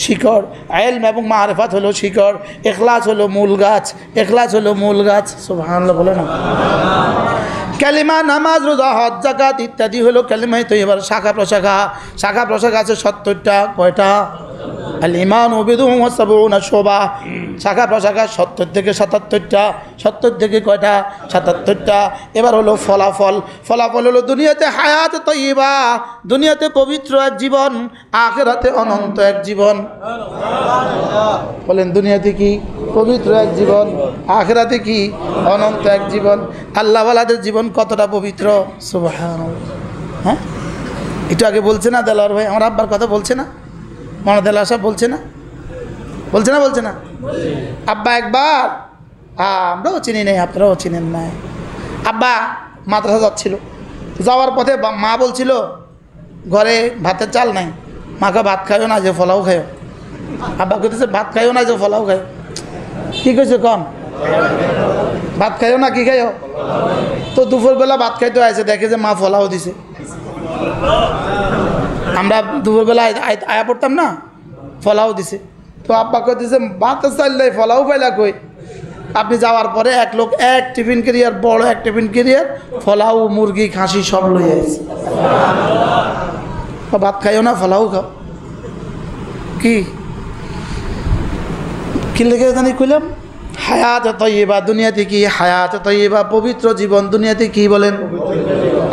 শিকড়, ইলম এবং মারিফাত হলো শিকড়, ইখলাস হলো মূল গাছ, ইখলাস হলো মূল গাছ। সুবহানাল্লাহ বলে না। কালিমা, নামাজ, রোজা, হজ, যাকাত ইত্যাদি হলো কালিমায়ে তয়্যিবার শাখা প্রশাখা। শাখা প্রশাখা আছে 70টা। কয়টা? আল ঈমানু বিদুহু ওয়া সাবউনা শুবা। শাখা প্রশাখা 70 থেকে 77টা। 70 থেকে কয়টা? 77টা। এবার হলো ফলাফল। ফলাফল হলো দুনিয়াতে হায়াত তয়্যিবা, দুনিয়াতে পবিত্র এক জীবন, আখিরাতে অনন্ত এক জীবন। বলেন দুনিয়াতে কি? পবিত্র এক জীবন, আখিরাতে কি? অনন্ত এক জীবন। আল্লাহওয়ালাদের জীবন কতটা পবিত্র! সুবহানাল্লাহ। হ্যাঁ, একটু আগে বলছে না দেলোয়ার ভাই, আমার আব্বার কথা বলছে না? মনে দেলোয়ার সাহেব বলছে না? বলছে না? বলছে না? আব্বা একবার, আমরাও চিনি নাই, আপনারাও চিনেন নাই, আব্বা মাদ্রাসা যাচ্ছিল, যাওয়ার পথে মা বলছিল ঘরে ভাতের চাল নাই, মাকে ভাত খাইও না যে ফলাও খাইও। আব্বা কইতেছে ভাত খাইও না যে ফলাও খাইও। কী কইছে কন? ভাত খাইও না, কি খাইও? তো দুপুরবেলা ভাত খাইতে আসে, দেখে যে মা ফলাও দিছে। আমরা দুপুরবেলা আয়া পড়তাম না, ফলাও দিছে। তো আব্বা কইতেছে ভাতের চাল নাই, ফলাও পাইলা কই? আপনি যাওয়ার পরে এক লোক এক টিফিন ক্যারিয়ার, বড় এক টিফিন ক্যারিয়ার ফলাও, মুরগি, খাসি সব লই আইছে। ভাত খাইও না, ফলাও খাও। কি কি লেগে জানি কইলাম? হায়াত তয়্যিবা, দুনিয়াতে কি? হায়াত তয়্যিবা, পবিত্র জীবন। দুনিয়াতে কি বলেন?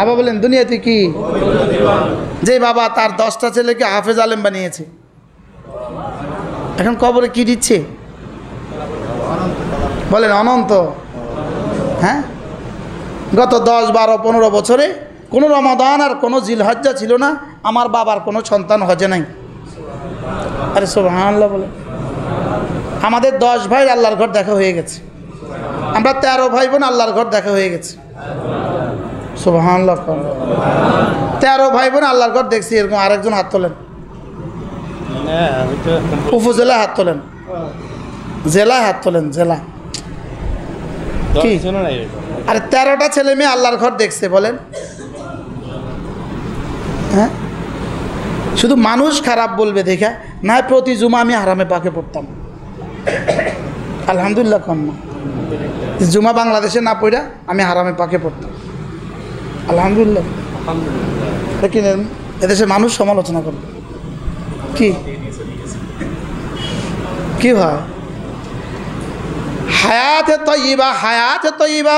আবার বলেন দুনিয়াতে কি? যে বাবা তার 10টা ছেলেকে হাফেজ আলেম বানিয়েছে, এখন কবরে কি দিচ্ছে? বলেন অনন্ত। হ্যাঁ, গত 10, 12, 15 বছরে কোনো রমাদান আর কোনো জিলহজ্জা ছিল না, আমার বাবার কোনো সন্তান হজে নাই। আরে সুবহানাল্লাহ বলে। আমাদের 10 ভাই আল্লাহর ঘর দেখা হয়ে গেছে, আমরা 13 ভাই বোন আল্লাহর ঘর দেখা হয়ে গেছে। সুবহানাল্লাহ। 13 ভাই বোন আল্লাহর ঘর দেখছি, এরকম আরেকজন হাত তোলেন। উপজেলায় হাত তোলেন, জেলায় হাত তোলেন, জেলা কি? আরে 13টা ছেলে মেয়ে আল্লাহর ঘর দেখছে বলেন। হ্যাঁ, শুধু মানুষ খারাপ বলবে দেখা না। প্রতি জুমা আমি হারামে পাকে পড়তাম, আলহামদুলিল্লাহ। কন্যা জুমা বাংলাদেশে না পড়া আমি হারামে পাকে পড়তাম, আলহামদুলিল্লাহ। লেকিন এদেশে মানুষ সমালোচনা করবে। কি কি হয়? হায়াতে তয়্যিবা, হায়াতে তয়্যিবা,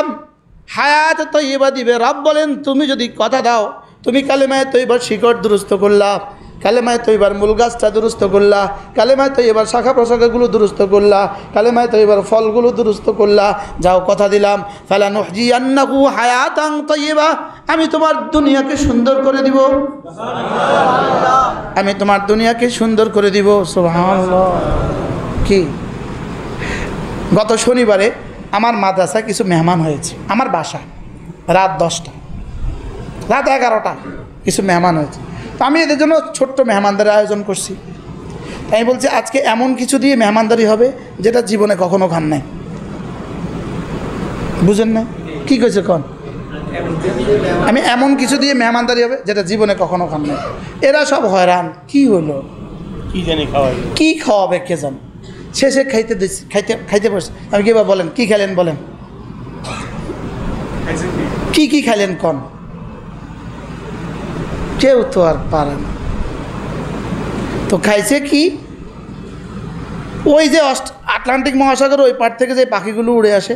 হায়াতে তয়্যিবা দিবে রব। বলেন তুমি যদি কথা দাও, তুমি কালেমায়ে তয়্যিবার শিকড় দুরুস্ত করলা, কালেমায়ে তয়্যিবার মূল গাছটা দুরুস্ত করলা, কালেমায়ে তয়্যিবার শাখা প্রশাখাগুলো দুরুস্ত করলা, কালেমায়ে তয়্যিবার ফলগুলো দুরুস্ত করলা। যাও কথা দিলাম, ফালানুহজিয়ান্নাহু হায়াতান তয়্যিবা, আমি তোমার দুনিয়াকে সুন্দর করে দিব, আমি তোমার দুনিয়াকে সুন্দর করে দিব। সুবহানাল্লাহ। কি গত শনিবারে আমার মাদ্রাসায় কিছু মেহমান হয়েছে, আমার বাসায় রাত 10টা, রাত 11টা কিছু মেহমান হয়েছে। তো আমি এদের জন্য ছোট্ট মেহমানদারির আয়োজন করছি। আমি বলছি আজকে এমন কিছু দিয়ে মেহমানদারি হবে যেটা জীবনে কখনো খান নাই। বুঝেন না কি কইছে কন? আমি এমন কিছু দিয়ে মেহমানদারি হবে যেটা জীবনে কখনো খান নাই। এরা সব হয়রান, কি হলো, কি জানি খাওয়াবে, কি খাওয়াবে কে জান। শেষে খাইতে দিচ্ছি, খাইতে বসে। আমি কি বা বলেন কি খাইলেন বলেন, কি খাইলেন কন? কেউ তো আর পারে না। তো খাইছে কি? ওই যে আটলান্টিক মহাসাগর ওই পার থেকে যে পাখিগুলো উড়ে আসে,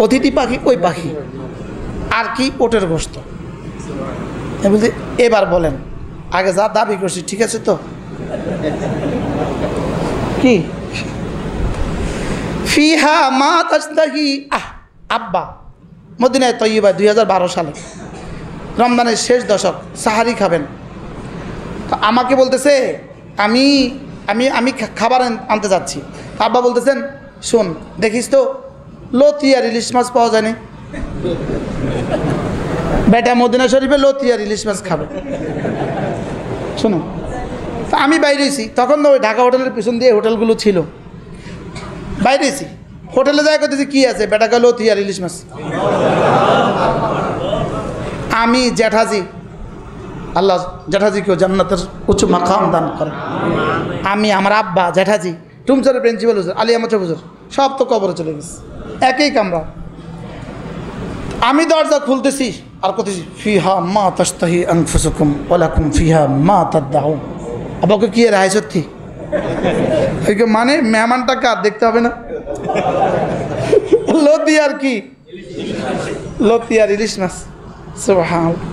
অতিথি পাখি, ওই পাখি। আর কি? ওটের গোস্ত। বলছি এবার বলেন, আগে যা দাবি করছি ঠিক আছে তো? কি ফিহা মা তাস্তাহি, আব্বা মদিনায় তৈয়বা 2012 সালে রমজানের শেষ দশক, সাহারি খাবেন। তো আমাকে বলতেছে আমি আমি আমি খাবার আনতে যাচ্ছি। আব্বা বলতেছেন শোন দেখিস তো লতিয়ার ইলিশ মাছ পাওয়া যায়নি। বেটা মদিনা শরীফে লতিয়ার ইলিশ মাছ খাবে। শোনো, তা আমি বাইরেছি তখন তো ওই ঢাকা হোটেলের পিছন দিয়ে হোটেলগুলো ছিল, বাইরেছি হোটেলে যাই করতেছি কী আছে, বেটা গেল লতিয়ার ইলিশ মাছ। আমি জ্যাঠাজি, আল্লাহ জ্যাঠাজিকেও জান্নাতের উচ্চ মাকাম দান করে, আমি আমার আব্বা জ্যাঠাজি টুমচরের প্রিন্সিপাল হুজুর আলী আহমদ হুজুর সব তো কবরে চলে গেছে, একই কামরা। আমি দরজা খুলতেছি আর করতেছি ফিহা মা তাশতাহি আনফুসুকুম ওয়া লাকুম ফিহা মা তাদদাউন। আব্বাকে কি রায় সত্যি মানে মেহমানটাকে আর দেখতে হবে না, লতিয়ার কি লতিয়ার ইলিশ মাছ। সুবহানাল্লাহ,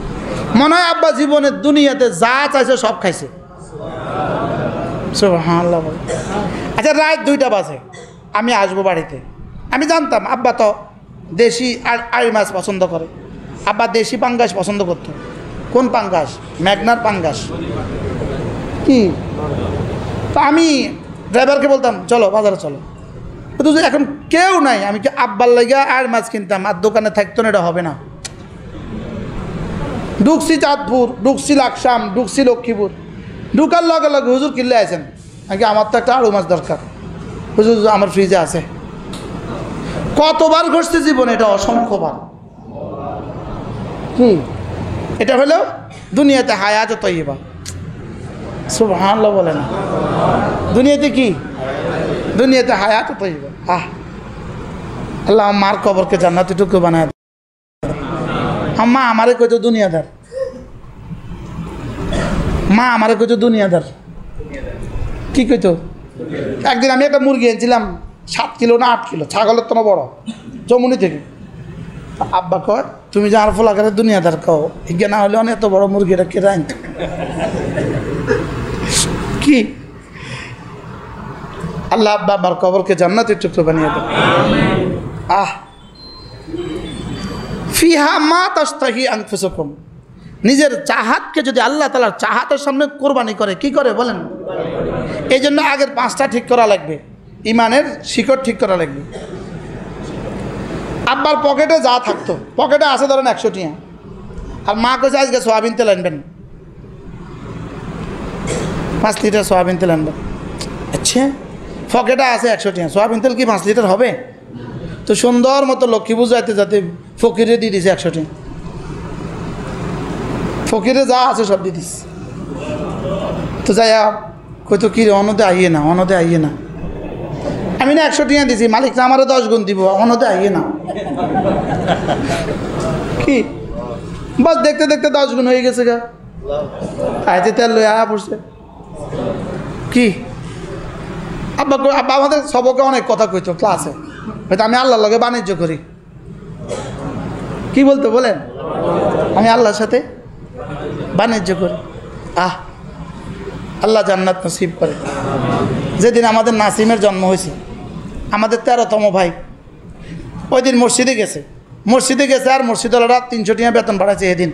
মনে হয় আব্বা জীবনের দুনিয়াতে যা চাইছে সব খাইছে। সুবহানাল্লাহ। আচ্ছা রাত 2টা বাজে, আমি আসবো বাড়িতে। আমি জানতাম আব্বা তো দেশি আর আড়ি মাছ পছন্দ করে, আব্বা দেশি পাঙ্গাস পছন্দ করতো। কোন পাঙ্গাস? ম্যাগনার পাঙ্গাস। কি তো আমি ড্রাইভারকে বলতাম চলো বাজারে চলো, তো এখন কেউ নাই, আমি কি আব্বার লাগিয়া আর মাছ কিনতাম আর দোকানে থাকতো না, এটা হবে না। ঢুকছি চাঁদপুর, ঢুকছি লাকসাম, ঢুকছি লক্ষ্মীপুর, ঢুকার লগে লগে হুজুর কিনলে আছেন নাকি আমার তো একটা আড়ু মাছ দরকার, হুজুর আমার ফ্রিজে আছে। কতবার ঘটছে জীবনে, এটা অসংখ্যবার। কি এটা হলো দুনিয়াতে হায়াত তৈবা। সুবহানাল্লাহ বলে না, দুনিয়াতে কি? দুনিয়াতে হায়াত তৈবা। আল্লাহ আমার কবরকে জান্নাতে টুকু বানায়। মা আমারে কইতো দুনিয়াদার, মা আমারে কইতো দুনিয়াদার। কি কইতো? একদিন আমি একটা মুরগি এনেছিলাম 7 কিলো না 8 কিলো, ছাগলের তো বড়, জমুনি থেকে। আব্বা কয় তুমি যে আর ফোলাকারে দুনিয়াদার কও, হিগে না হলে অনেক এত বড় মুরগিটা কে রাইন। কি আল্লাহ আব্বা আমার কবরকে জান্নাতের টুকরো বানিয়ে দেয়। ফিহা মা তাশতাহি আনফুসুকুম। নিজের চাহাতকে যদি আল্লাহ তাআলার চাহাতের সামনে কোরবানি করে, কি করে বলেন? এই জন্য আগের 5টা ঠিক করা লাগবে, ইমানের শিকড় ঠিক করা লাগবে। আব্বার পকেটে যা থাকতো, পকেটে আছে ধরেন 100 টিয়া, আর মা কইছে আজকে সোয়াবিন তেল আনবেন, 5 লিটার সোয়াবিন তেল আনবেন। আচ্ছা পকেটে আছে 100 টিয়া, সোয়াবিন তেল কি 5 লিটার হবে? তো সুন্দর মতো লক্ষ্মী বুঝাইতে যাতে ফকিরে দিয়ে দিছে 100 টিয়া, ফকিরে যা আছে সব দিয়ে দিস। তো যাই কইতো কি রে অনদে আইয়ে না, অনদে আইয়ে না। আমি না 100 টিয়া দিছি, মালিক না আমারও 10 গুণ দিব, অনদে আইয়ে না। কি বাস দেখতে দেখতে 10 গুণ হয়ে গেছে গা, আইতে তেল লই আয়া পড়ছে। কি আব্বা আব্বা আমাদের সবকে অনেক কথা কইতো ক্লাসে, হয়তো আমি আল্লাহর লগে বাণিজ্য করি। কি বলতো বলেন? আমি আল্লাহর সাথে বাণিজ্য করি। আল্লাহ জান্নাত নসিব করে। যেদিন আমাদের নাসিমের জন্ম হয়েছে, আমাদের 13তম ভাই, ওই দিন মসজিদে গেছে আর মসজিদওয়ালারা 300 টিয়া বেতন বাড়াইছে এদিন।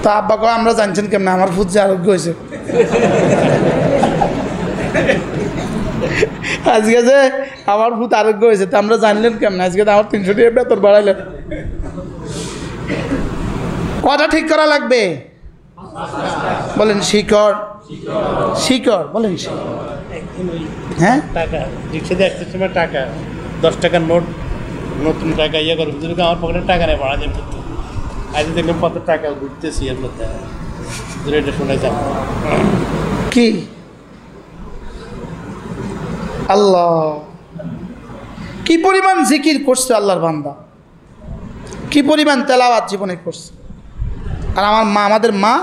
তো আব্বা কয় আমরা জানছেন কেমন আমার ফুট যে আরোগ্য হয়েছে। আজকে যে আমার ভূত আরোগ্য হয়েছে তা আমরা জানলেন কেমন? আজকে তো আমার 300 টাকা বেতন বাড়াইলেন। কটা ঠিক করা লাগবে বলেন? শিকড় শিকড় বলেন। হ্যাঁ টাকা রিক্সাতে একটা সময় টাকা 10 টাকার নোট, নতুন টাকা ইয়ে করবো, যদি আমার পকেটে টাকা নেই বাড়া দেবে। আজ দেখলাম কত টাকা ঘুরতেছি এর মধ্যে, এটা শুনে যাব। কি আল্লাহ কি পরিমাণ জিকির করছে আল্লাহর বান্দা, কি পরিমাণ তেলাওয়াত জীবনে করছে। আর আমার মা, আমাদের মা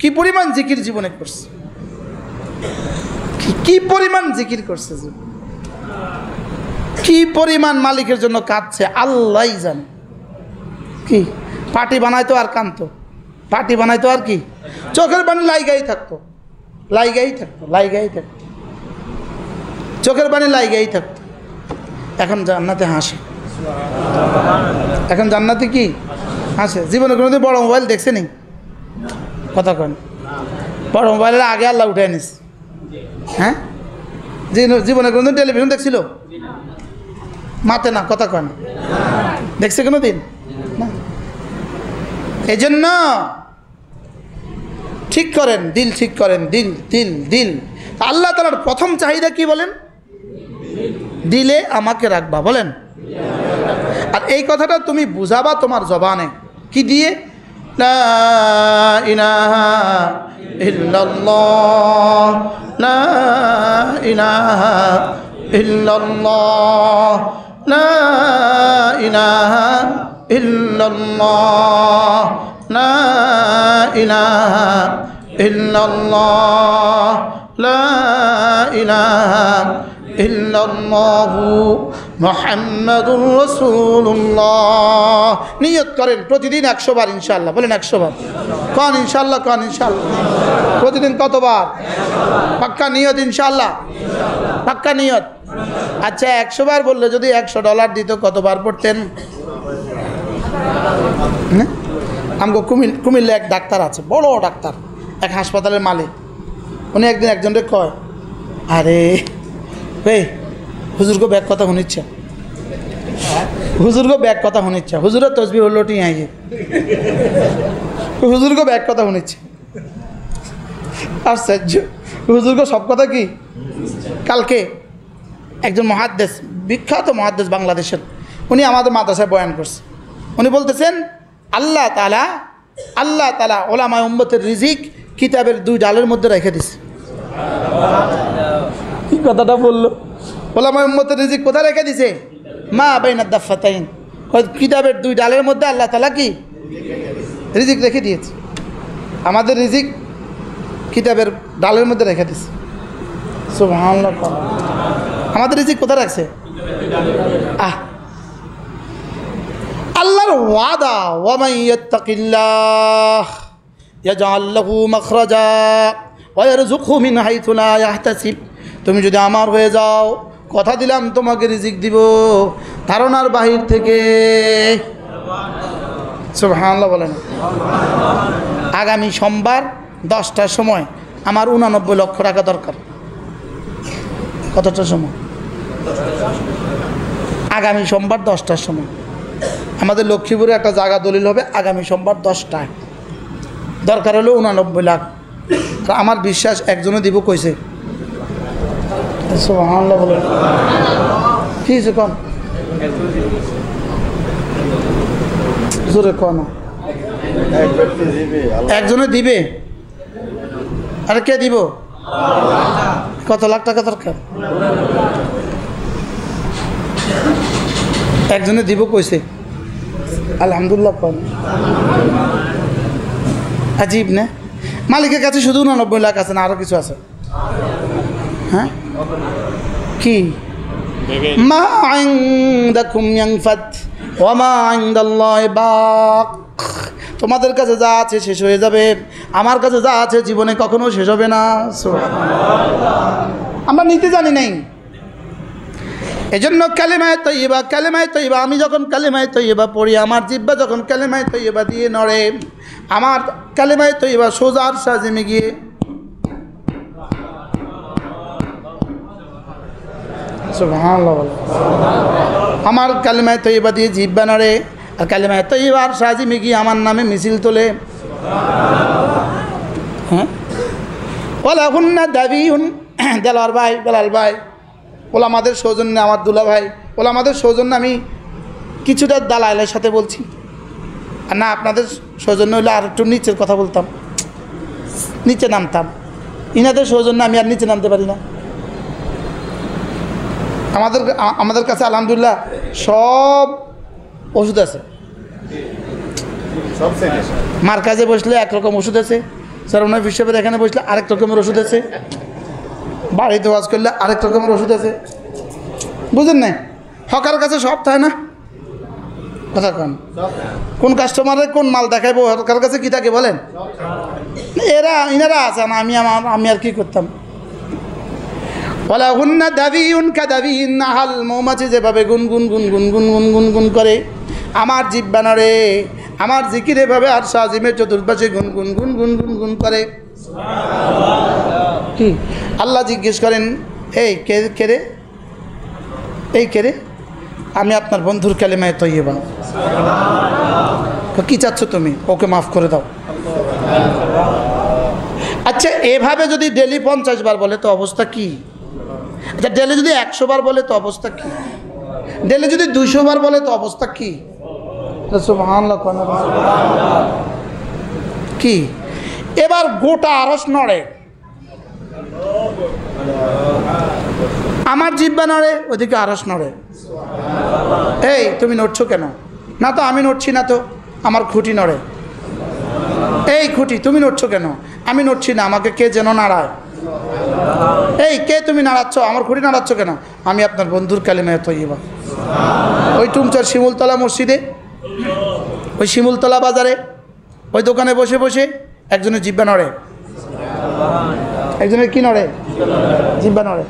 কি পরিমাণ জিকির জীবনে করছে, কি পরিমাণ জিকির করছে, কি পরিমাণ মালিকের জন্য কাঁদছে আল্লাহই জানে। কি পার্টি বানাইতো আর কাঁদতো, পার্টি বানাইতো আর কি চোখের পানি লাইগাই থাকতো, লাইগাই থাকতো, লাইগাই থাকতো, চোখের পানি লাইগাই থাকতো। এখন জান্নাতে হাসি। এখন জান্নাতে কি আছে? জীবনে কোনোদিন বড় মোবাইল দেখছেনি? কথা কন, বড় মোবাইলের আগে আল্লাহ উঠে নিস। হ্যাঁ, জীবনে কোনোদিন টেলিভিশন দেখছিল? মাতে না, কথা কন, দেখছে কোনো দিন না। এই জন্য ঠিক করেন, দিল ঠিক করেন, দিল দিল দিল। আল্লাহ তাআলার প্রথম চাহিদা কি বলেন? দিলে আমাকে রাখবা, বলেন। আর এই কথাটা তুমি বুঝাবা তোমার জবানে কি দিয়ে? লা ইলাহা ইল্লাল্লাহ, লা ইলাহা ইল্লাল্লাহ, লা ইলাহা ইল্লাল্লাহ, লা ইলাহা ইল্লাল্লাহ, লা ইলাহা ইল্লাল্লাহু মুহাম্মাদুর রাসূলুল্লাহ। নিয়ত করেন প্রতিদিন 100 বার ইনশাআল্লাহ, বলেন 100 বার। কোন ইনশাআল্লাহ, কোন ইনশাআল্লাহ। প্রতিদিন কতবার? পাক্কা নিয়ত ইনশাআল্লাহ, পাক্কা নিয়ত। আচ্ছা 100 বার বললে যদি $100 দিত কতবার পড়তেন? আমগো কুমিল্লা এক ডাক্তার আছে, বড় ডাক্তার, এক হাসপাতালের মালিক। উনি একদিন একজনকে কয়, আরে এই হুজুরগো ব্যাগ কথা শুনিচ্ছা, হুজুরগো ব্যাগ কথা শুনিচ্ছা, হুজুরের তসবি হলো টি আই, হুজুরগো ব্যাগ কথা শুনিচ্ছে। আশ্চর্য, হুজুরগো সব কথা কি? কালকে একজন মুহাদ্দিস, বিখ্যাত মুহাদ্দিস বাংলাদেশের, উনি আমাদের মাদ্রাসায় বয়ান করছে। উনি বলতেছেন আল্লাহ তাআলা ওলামায়ে উম্মতের রিজিক কিতাবের 2 ডালের মধ্যে রেখে দিছে। কি কথাটা বললো? ওলামায়ে উম্মতের রিজিক কোথায় রেখে দিছে? মা বাইনা দাফাতাইন, কিতাবের 2 ডালের মধ্যে আল্লাহ তাআলা কি রিজিক রেখে দিয়েছে। আমাদের রিজিক কিতাবের ডালের মধ্যে রেখে দিছে। সুবহানাল্লাহ। আমাদের রিজিক কোথায় রাখছে? আল্লাহর ওয়াদা, ওয়া মান ইয়াত্তাকিল্লাহ ইয়াজআল লাহু মাখরাজা ওয়া ইয়ারযুকহু মিন হাইথু লা ইয়াহতাসিব। তুমি যদি আমার হয়ে যাও, কথা দিলাম তোমাকে রিজিক দিব ধারণার বাহির থেকে। সুবহানাল্লাহ বলেন। আগামী সোমবার 10টার সময় আমার 89 লক্ষ টাকা দরকার। কতটার সময়? আগামী সোমবার 10টার সময় আমাদের লক্ষ্মীপুরে একটা জায়গা দলিল হবে। আগামী সোমবার 10টায় দরকার হলো 89 লাখ। আর আমার বিশ্বাস একজনে দিব কইছে। সুবহানাল্লাহ বলেন। কি হয়েছে কন? জোরে কন। একজনে দিবে, আর কে দিব? কত লাখ টাকা দরকার? একজনে দিব কইছে। আলহামদুলিল্লাহ কন। আজীব না? মালিকের কাছে শুধু 89 লাখ আছে না আরো কিছু আছে? হ্যাঁ কি? মা ইনদাকুম ইয়ানফাদ ওয়া মা ইনদাল্লাহি বাক। তোমাদের কাছে যা আছে শেষ হয়ে যাবে, আমার কাছে যা আছে জীবনে কখনো শেষ হবে না। আমরা নিতে জানি নাই। এজন্য কালেমায়ে তয়্যিবা, আমি যখন কালেমায়ে তয়্যিবা পড়ি, আমার জিহ্বা যখন কালেমায়ে তয়্যিবা দিয়ে নড়ে, আমার কালেমায়ে তয়্যিবা সোজা আরশ আজিমে গিয়ে সুবহানাল্লাহ বলে। আমার কালেমায়ে তয়্যিবা দিয়ে জিহ্বা নড়ে, আর কালেমায়ে তয়্যিবা আরশ আজিমে গিয়ে আমার নামে মিছিল তোলে। হ্যাঁ, ওলা হুন্না দাবিউন। বেলাল ভাই ওলা আমাদের সৌজন্যে, আমার দুলা ভাই ওলা আমাদের সৌজন্যে আমি কিছুটা দালালের সাথে বলছি, আর না আপনাদের সৌজন্য হলে আর একটু নিচের কথা বলতাম, নিচে নামতাম। ইনাদের সৌজন্য আমি আর নিচে নামতে পারি না। আমাদের কাছে আলহামদুলিল্লাহ সব ওষুধ আছে। মার কাজে বসলে একরকম ওষুধ আছে, সরমনা বিশ্ববের এখানে বসলে আরেক রকমের ওষুধ আছে, বাড়িতে ওয়াজ করলে আরেক রকমের ওষুধ আছে। বুঝেন না? হকার কাছে সব থাকে না? কথা কোন কাস্টমারের কোন মাল দেখাইবো, হকার কাছে কি থাকে বলেন? ইনারা আছে না, আমি আর কি করতাম। ওয়ালাহুন্না দাবিউন কাদাবিন নাহাল, মৌমাছি যেভাবে গুনগুন গুনগুন গুনগুন গুনগুন করে, আমার জিহ্বা নড়ে, আমার জিকির এভাবে আর আজিমের চতুর্পাশে গুনগুন গুনগুন গুনগুন করে। কি আল্লাহ জিজ্ঞেস করেন, এই কে রে, এই কে রে? আমি আপনার বন্ধুর কালেমায়ে তয়্যিবা। কি চাচ্ছ তুমি? ওকে মাফ করে দাও। আচ্ছা, এভাবে যদি ডেলি 50 বার বলে তো অবস্থা কি? আচ্ছা, ডেলি যদি 100 বার বলে তো অবস্থা কি? ডেলি যদি 200 বার বলে তো অবস্থা কি? সুবহানাল্লাহ। কি এবার গোটা আরশ নড়ে, আমার জিহ্বা নড়ে, ওদিকে আরশ নড়ে। এই তুমি নড়ছো কেন? না তো আমি নড়ছি না, তো আমার খুঁটি নড়ে। এই খুঁটি, তুমি নড়ছো কেন? আমি নড়ছি না, আমাকে কে যেন নাড়ায়। এই কে তুমি নাড়াচ্ছ? আমার খুঁটি নাড়াচ্ছ কেন? আমি আপনার বন্ধুর কালেমায়ে তয়্যিবা। ওই টুমচার শিমুলতলা মসজিদে, ওই শিমুলতলা বাজারে, ওই দোকানে বসে বসে একজনের জিহ্বা নড়ে, একজনের কি নড়ে? জিহ্বা নড়ে।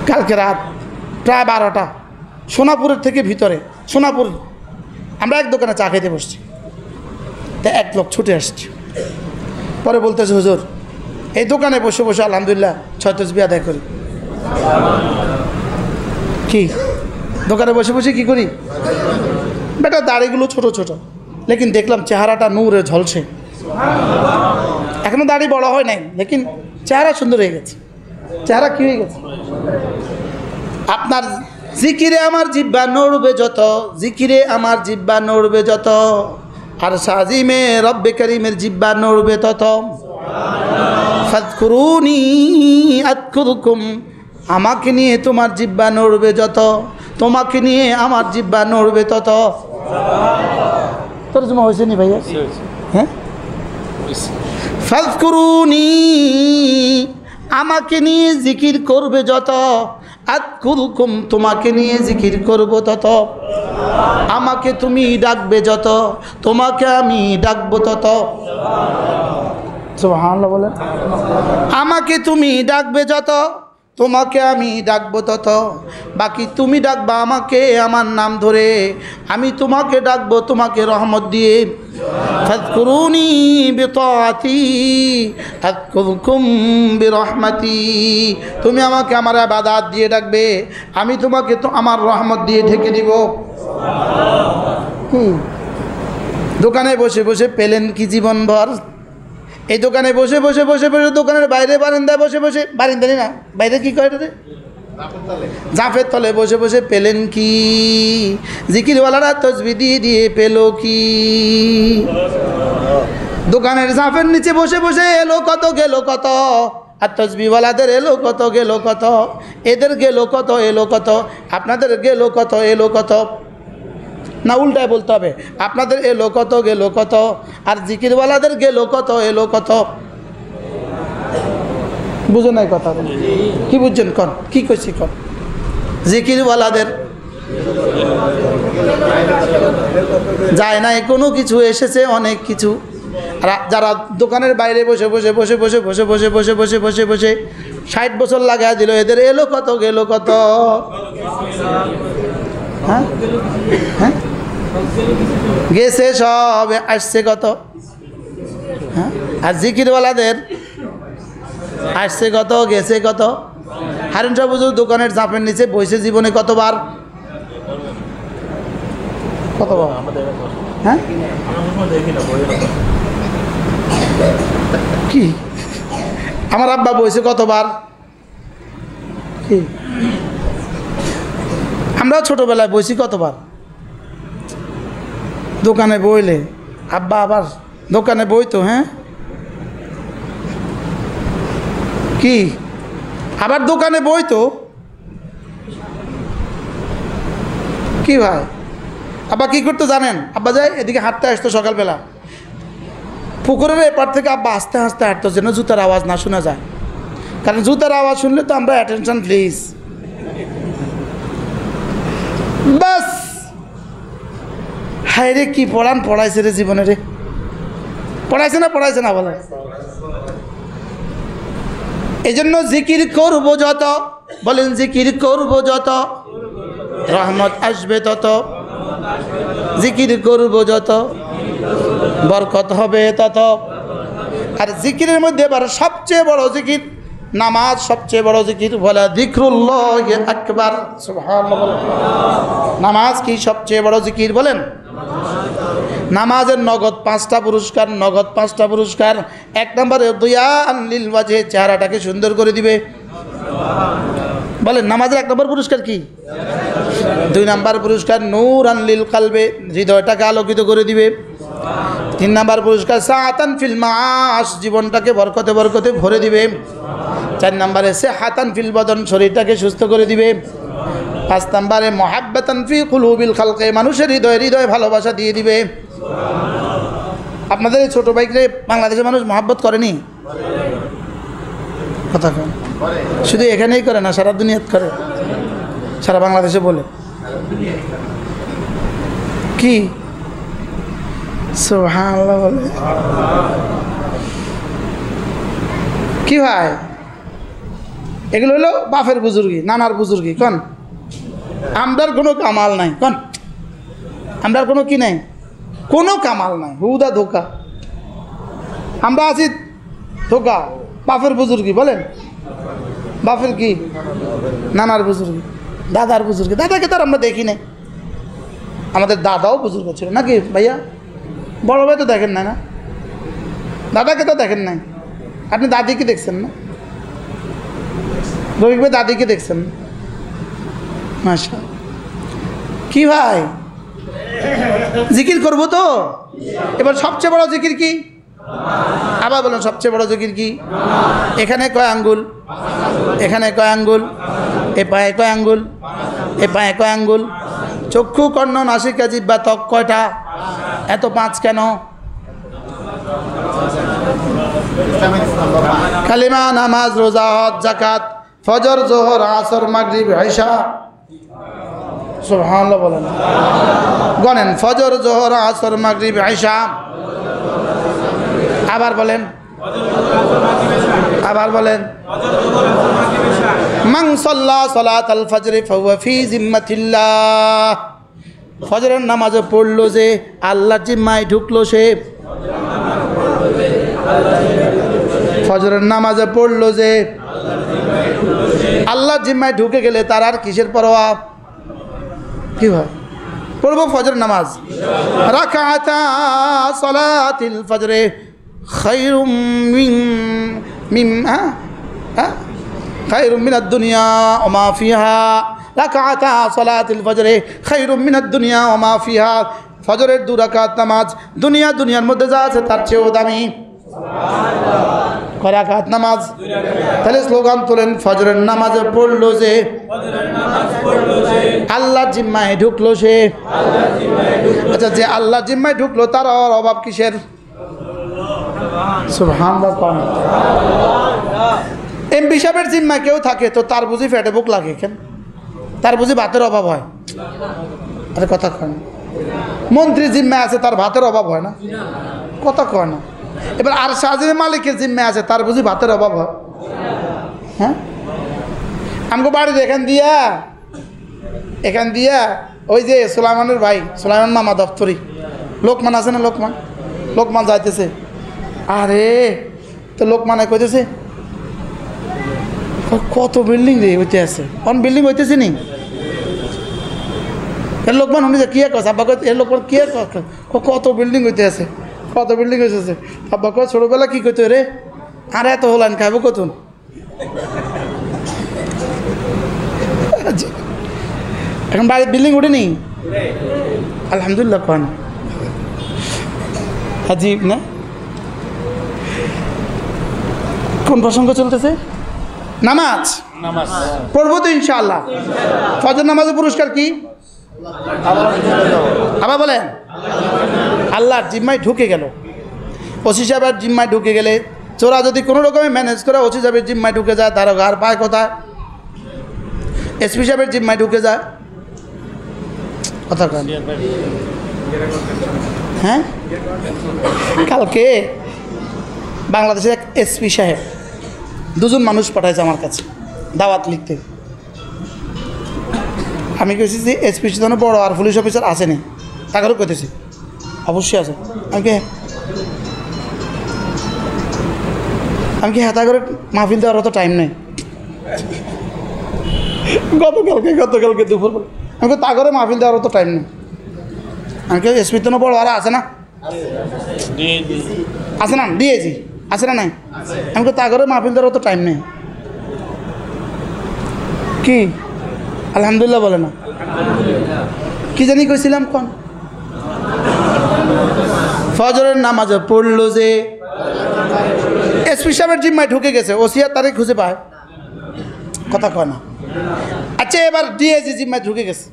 কালকে রাত প্রায় 12টা, সোনাপুরের থেকে ভিতরে, সোনাপুর, আমরা এক দোকানে চা খেতে বসছি, তা এক লোক ছুটে আসছে, পরে বলতেছে, হুজুর এই দোকানে বসে বসে আলহামদুলিল্লাহ 6 তাসবিহ আদায় করি। কি দোকানে বসে বসে কি করি? বেটা দাড়িগুলো ছোট ছোট, লেকিন দেখলাম চেহারাটা নূরে ঝলসে। এখনো দাড়ি বড় হয় নাই, লেকিন চেহারা সুন্দর হয়ে গেছে। চেহারা কি হয়ে গেছে? আপনার জিকিরে আমার জিহ্বা নড়বে যত, জিকিরে আমার জিহ্বা নড়বে যত, আর সাজিমে রব্বে করিমের জিহ্বা নড়বে তত। ফাযকুরুনি আযকুরকুম, আমাকে নিয়ে তোমার জিহ্বা নড়বে যত, তোমাকে নিয়ে আমার জিহ্বা নড়বে তত। তরজমা হয়েছে নি ভাইয়া? হ্যাঁ, ফাযকুরুনি, আমাকে নিয়ে জিকির করবে যত, আযকুরকুম, তোমাকে নিয়ে জিকির করব তত। আমাকে তুমি ডাকবে যত, তোমাকে আমি ডাকবো তত। সুবহানাল্লাহ বলেন। আমাকে তুমি ডাকবে যত, তোমাকে আমি ডাকবো তত। বাকি তুমি ডাকবা আমাকে আমার নাম ধরে, আমি তোমাকে ডাকবো তোমাকে রহমত দিয়ে। ফাযকুরুনি বিতাআতি আযকুরকুম বিরহমাতি, তুমি আমাকে আমার ইবাদত দিয়ে ডাকবে, আমি তোমাকে তো আমার রহমত দিয়ে ঢেকে দিব। দোকানে বসে বসে পেলেন কি জীবনভর? এই দোকানে বসে বসে বসে বসে, দোকানের বাইরে বারান্দায় বসে বসে, বারান্দায় না, বাইরে কি কয় রে, জাফের তলে বসে বসে পেলেন কি? জিকিরওয়ালারা তসবিহ দিয়ে দিয়ে পেল কি? দোকানের জাফের নিচে বসে বসে এলো কত গেল কত, আর তসবিহওয়ালাদের এলো কত গেল কত, এদের গেল কত এলো কত, আপনাদের গেল কত এলো কত। না উল্টায় বলতে হবে, আপনাদের এলো কত গেল কত, আর জিকিরওয়ালাদের গেল কত এলো কত। বুঝো নাই কথা? কি বুঝছেন? কন কি কইছি কন। জিকিরওয়ালাদের যায় নাই কোনো কিছু, এসেছে অনেক কিছু। আর যারা দোকানের বাইরে বসে বসে বসে বসে বসে বসে বসে বসে বসে বসে 60 বছর লাগাই দিল, এদের এলো কত গেল কত। হ্যাঁ হ্যাঁ, গেছে সব, আসছে কত। হ্যাঁ, আর জিকিরওয়ালাদের আসছে কত গেছে কত। হারুন সাহেব হুজুর দোকানের চাপের নিচে বসে জীবনে কতবার, কতবার? হ্যাঁ কি আমার আব্বা বসে কতবার? কি আমরাও ছোটবেলায় বসি কতবার? দোকানে বইলে আব্বা আবার দোকানে বইতো। হ্যাঁ কি আবার দোকানে বইতো কি ভাই? আব্বা কি করতো জানেন? আব্বা যায় এদিকে হাঁটতে আসতো সকালবেলা, পুকুরের এপার থেকে আব্বা আস্তে আস্তে হাঁটতো যেন জুতার আওয়াজ না শোনা যায়, কারণ জুতার আওয়াজ শুনলে তো আমরা অ্যাটেনশন প্লিজ। বাস হায় রে, কি পড়ান পড়াইছে রে জীবনে রে, পড়াইছে না বলে? এই জন্য জিকির করব যত, বলেন জিকির করব যত রহমত আসবে তত, জিকির করব যত বরকত হবে তত। আর জিকিরের মধ্যে এবার সবচেয়ে বড় জিকির নামাজ, সবচেয়ে বড় জিকির বলে যিকরুল্লাহ আকবার। সুবহানাল্লাহ। নামাজ কি সবচেয়ে বড় জিকির বলেন? নামাজের নগদ 5টা পুরস্কার, নগদ 5টা পুরস্কার। 1 নম্বরে দুয়ান লিল ওয়াজহে, চেহারাটাকে সুন্দর করে দিবে। বলেন নামাজের 1 নম্বর পুরস্কার কি? 2 নম্বর পুরস্কার নূরান লিল কলবে, হৃদয়টাকে আলোকিত করে দিবে। 3 নম্বর পুরস্কার সাআতান ফিল মাআশ, জীবনটাকে বরকতে বরকতে ভরে দিবে। 4 নম্বরে সিহাতান ফিল বদন, শরীরটাকে সুস্থ করে দিবে। 5 নম্বরে মুহাব্বাতান ফি কুলুবিল খালকে, মানুষের হৃদয়ে হৃদয়ে ভালোবাসা দিয়ে দিবে। আপনাদের এই ছোটো ভাইকে বাংলাদেশের মানুষ মহাব্বত করেনি? কথা কন। শুধু এখানেই করে না, সারা দুনিয়াত করে, সারা বাংলাদেশে বলে কি সুবহানাল্লাহ বলে কি ভাই? এগুলো হলো বাপের বুজুর্গি, নানার বুজুর্গি। কন আমরার কোনো কামাল নাই, কন আমরার কোনো কি নাই, কোনো কামাল নাই, হুদা ধোকা। আমরা আছি ধোকা, বাপের বুজুর্গি। বলেন বাপের কি? নানার বুজুর্গি, দাদার বুজুর্গি। দাদাকে তো আর আমরা দেখি নাই, আমাদের দাদাও বুজুর্গ ছিল নাকি ভাইয়া? বড় ভাই তো দেখেন নাই না, দাদাকে তো দেখেন নাই। আপনি দাদিকে দেখছেন না? রবিক ভাই দাদিকে দেখছেন না? মাশা কি ভাই, জিকির করবো তো। এবার সবচেয়ে বড় জিকির কি? আবার বলেন সবচেয়ে বড় জিকির কি? এখানে কয় আঙ্গুল? এখানে কয় আঙ্গুল? এ পায়ে কয় আঙ্গুল? এ পায়ে কয় আঙ্গুল? চক্ষু, কর্ণ, নাসিকা, জিহ্বা, ত্বক কয়টা? এত 5 কেন? কালিমা, নামাজ, রোজা, হজ, যাকাত, ফজর, জোহর, আসর, মাগরিব, ইশা। সুবহানাল্লাহ বলেন, গণেন। ফজর, জোহর, আসর, মাগরিব, ইশা। আবার বলেন, আবার বলেন। মান সাল্লা সালাতাল ফজর ফাহুয়া ফি জিম্মাতিল্লাহ, ফজরের নামাজে পড়লো যে আল্লাহর জিম্মায় ঢুকলো সে। ফজরের নামাজে পড়লো যে আল্লাহর জিম্মায় ঢুকে গেলে তার আর কিসের পরোয়া? কি হয়? পড়বো ফজর নামাজ। রাকাতা সালাতিল ফজরে খায়রুম মিন খায়রুম মিনাদ দুনিয়া ওয়া মা ফিহা। রাকাতা সালাতিল ফজরে খায়রুম মিনাদ দুনিয়া ওয়া মা ফিহা, ফজরের 2 রাকাত নামাজ দুনিয়ার মধ্যে যা আছে তার চেয়েও দামি। কয় রাকাত নামাজ? তাহলে স্লোগান তোলেন, ফজরের নামাজে পড়লো যে আল্লাহর জিম্মায় ঢুকলো সে। আচ্ছা, যে আল্লাহর জিম্মায় ঢুকলো তার আর অভাব কিসের? সুবহানাল্লাহ। এমপি সাহেবের জিম্মায় কেউ থাকে তো তার বুঝি পেটে বুক লাগে কেন? তার বুঝি ভাতের অভাব হয়? আরে কথা কয় না। মন্ত্রী জিম্মায় আছে, তার ভাতের অভাব হয় না? কথা কয় না। এবার আর শাহজির মালিকের জিম্মায় আছে, তার বুঝি ভাতের অভাব হয়? হ্যাঁ, আমাকে বাড়ির এখান দিয়া ওই যে সুলাইমানের ভাই, সুলাইমান মামা দপ্তরি, লোকমান আছে না, লোকমান যাইতেছে। আরে তো লোকমানে কইতেছে কত বিল্ডিং রে হইতে আছে, কোন বিল্ডিং হইতেছে নি? এর লোকমান শুনি যে কি কস আব্বা, এর লোকমান কি কত বিল্ডিং হইতে আছে, কত বিল্ডিং হয়েছে। আব্বা কয় ছোটবেলা কি কইতো রে, আর এত হলান খাইব কতুন। এখন বাড়ির বিল্ডিং উঠেনি? আলহামদুলিল্লাহ। কন হাজিব না? কোন প্রসঙ্গ চলতেছে? নামাজ পড়বো তো ইনশাআল্লাহ। ফজর নামাজের পুরস্কার কি? আবার বলেন। আল্লাহর জিম্মায় ঢুকে গেল, ওসি সাহেবের জিম্মায় ঢুকে গেলে, চোরা যদি কোনো রকমে ম্যানেজ করে ওসি সাহেবের জিম্মায় ঢুকে যায়, তার ঘর পায় কোথায়? এসপি সাহেবের জিম্মায় ঢুকে যায়। কথা কন। হ্যাঁ, কালকে বাংলাদেশের এক এসপি সাহেব দুজন মানুষ পাঠাইছে আমার কাছে দাওয়াত লিখতে। আমি কেছি যে এসপি জন্য বড় আর পুলিশ অফিসার আসেনি, তাকেও কইতেছি অবশ্যই আছে। আমি কি হেতা করে মাহফিল দেওয়ার অত টাইম নেই। গতকালকে দুপুর আমি তা করে মাহফিল দেওয়ার অত টাইম নেই। আমি কেউ এসপির জন্য বড় আর আছে না, আছে না, দিয়েছি, আছে না নাই? আমি তা করে মাহফিল দেওয়ার অত টাইম নেই। কি আলহামদুলিল্লাহ বলে না? কি জানি কইছিলাম কোন ফজরের নামাজে পড়লো যে এসপি সাহেবের জিম্মায় ঢুকে গেছে, ওসিয়ার তারিখ খুঁজে পায়, কথা কয় না। আচ্ছা এবার ডিএজি জিম্মায় ঢুকে গেছে,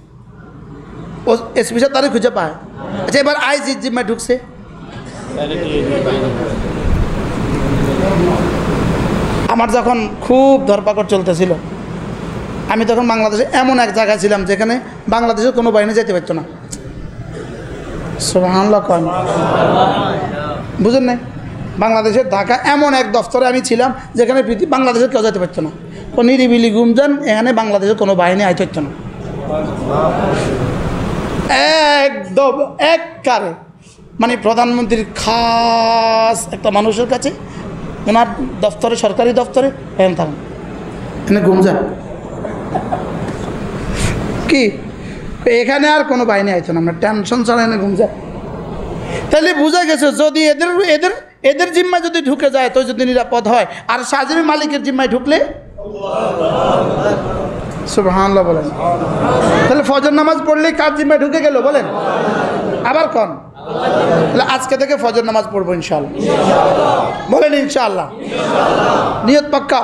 ও এসপি সাহেব তারিখ খুঁজে পায়। আচ্ছা এবার আইজি জিম্মায় ঢুকছে, আমার যখন খুব ধরপাকড় চলতেছিল, আমি তখন বাংলাদেশে এমন এক জায়গায় ছিলাম যেখানে বাংলাদেশের কোনো বাহিনী যেতে পারতো না। সুবহানাল্লাহ কয় না, বুঝেন নাই? বাংলাদেশের ঢাকা এমন এক দফতরে আমি ছিলাম যেখানে বাংলাদেশের কেউ যেতে পারতো না। ও নিরিবিলি গুমজান, এখানে বাংলাদেশের কোনো বাহিনী আইতে পারতো না, একদম এক কারে। মানে প্রধানমন্ত্রীর খাস একটা মানুষের কাছে, ওনার দফতরে, সরকারি দফতরে এখানে থাকেন, এখানে গুমজান কি এখানে আর কোনো বাহিনী আইতো না, আমরা টেনশন ছাড়া এনে গুমজান। তাহলে বোঝা গেছে যদি এদের জিম্মায় যদি ঢুকে যায় তো যদি নিরাপদ হয়, আর সাজিমি মালিকের জিম্মায় ঢুকলে সুবহানাল্লাহ বলেন। তাহলে ফজর নামাজ পড়লে কার জিম্মায় ঢুকে গেল বলেন? আবার কোন? তাহলে আজকে থেকে ফজর নামাজ পড়বো ইনশাআল্লাহ, বলেন ইনশাআল্লাহ। নিয়ত পাক্কা?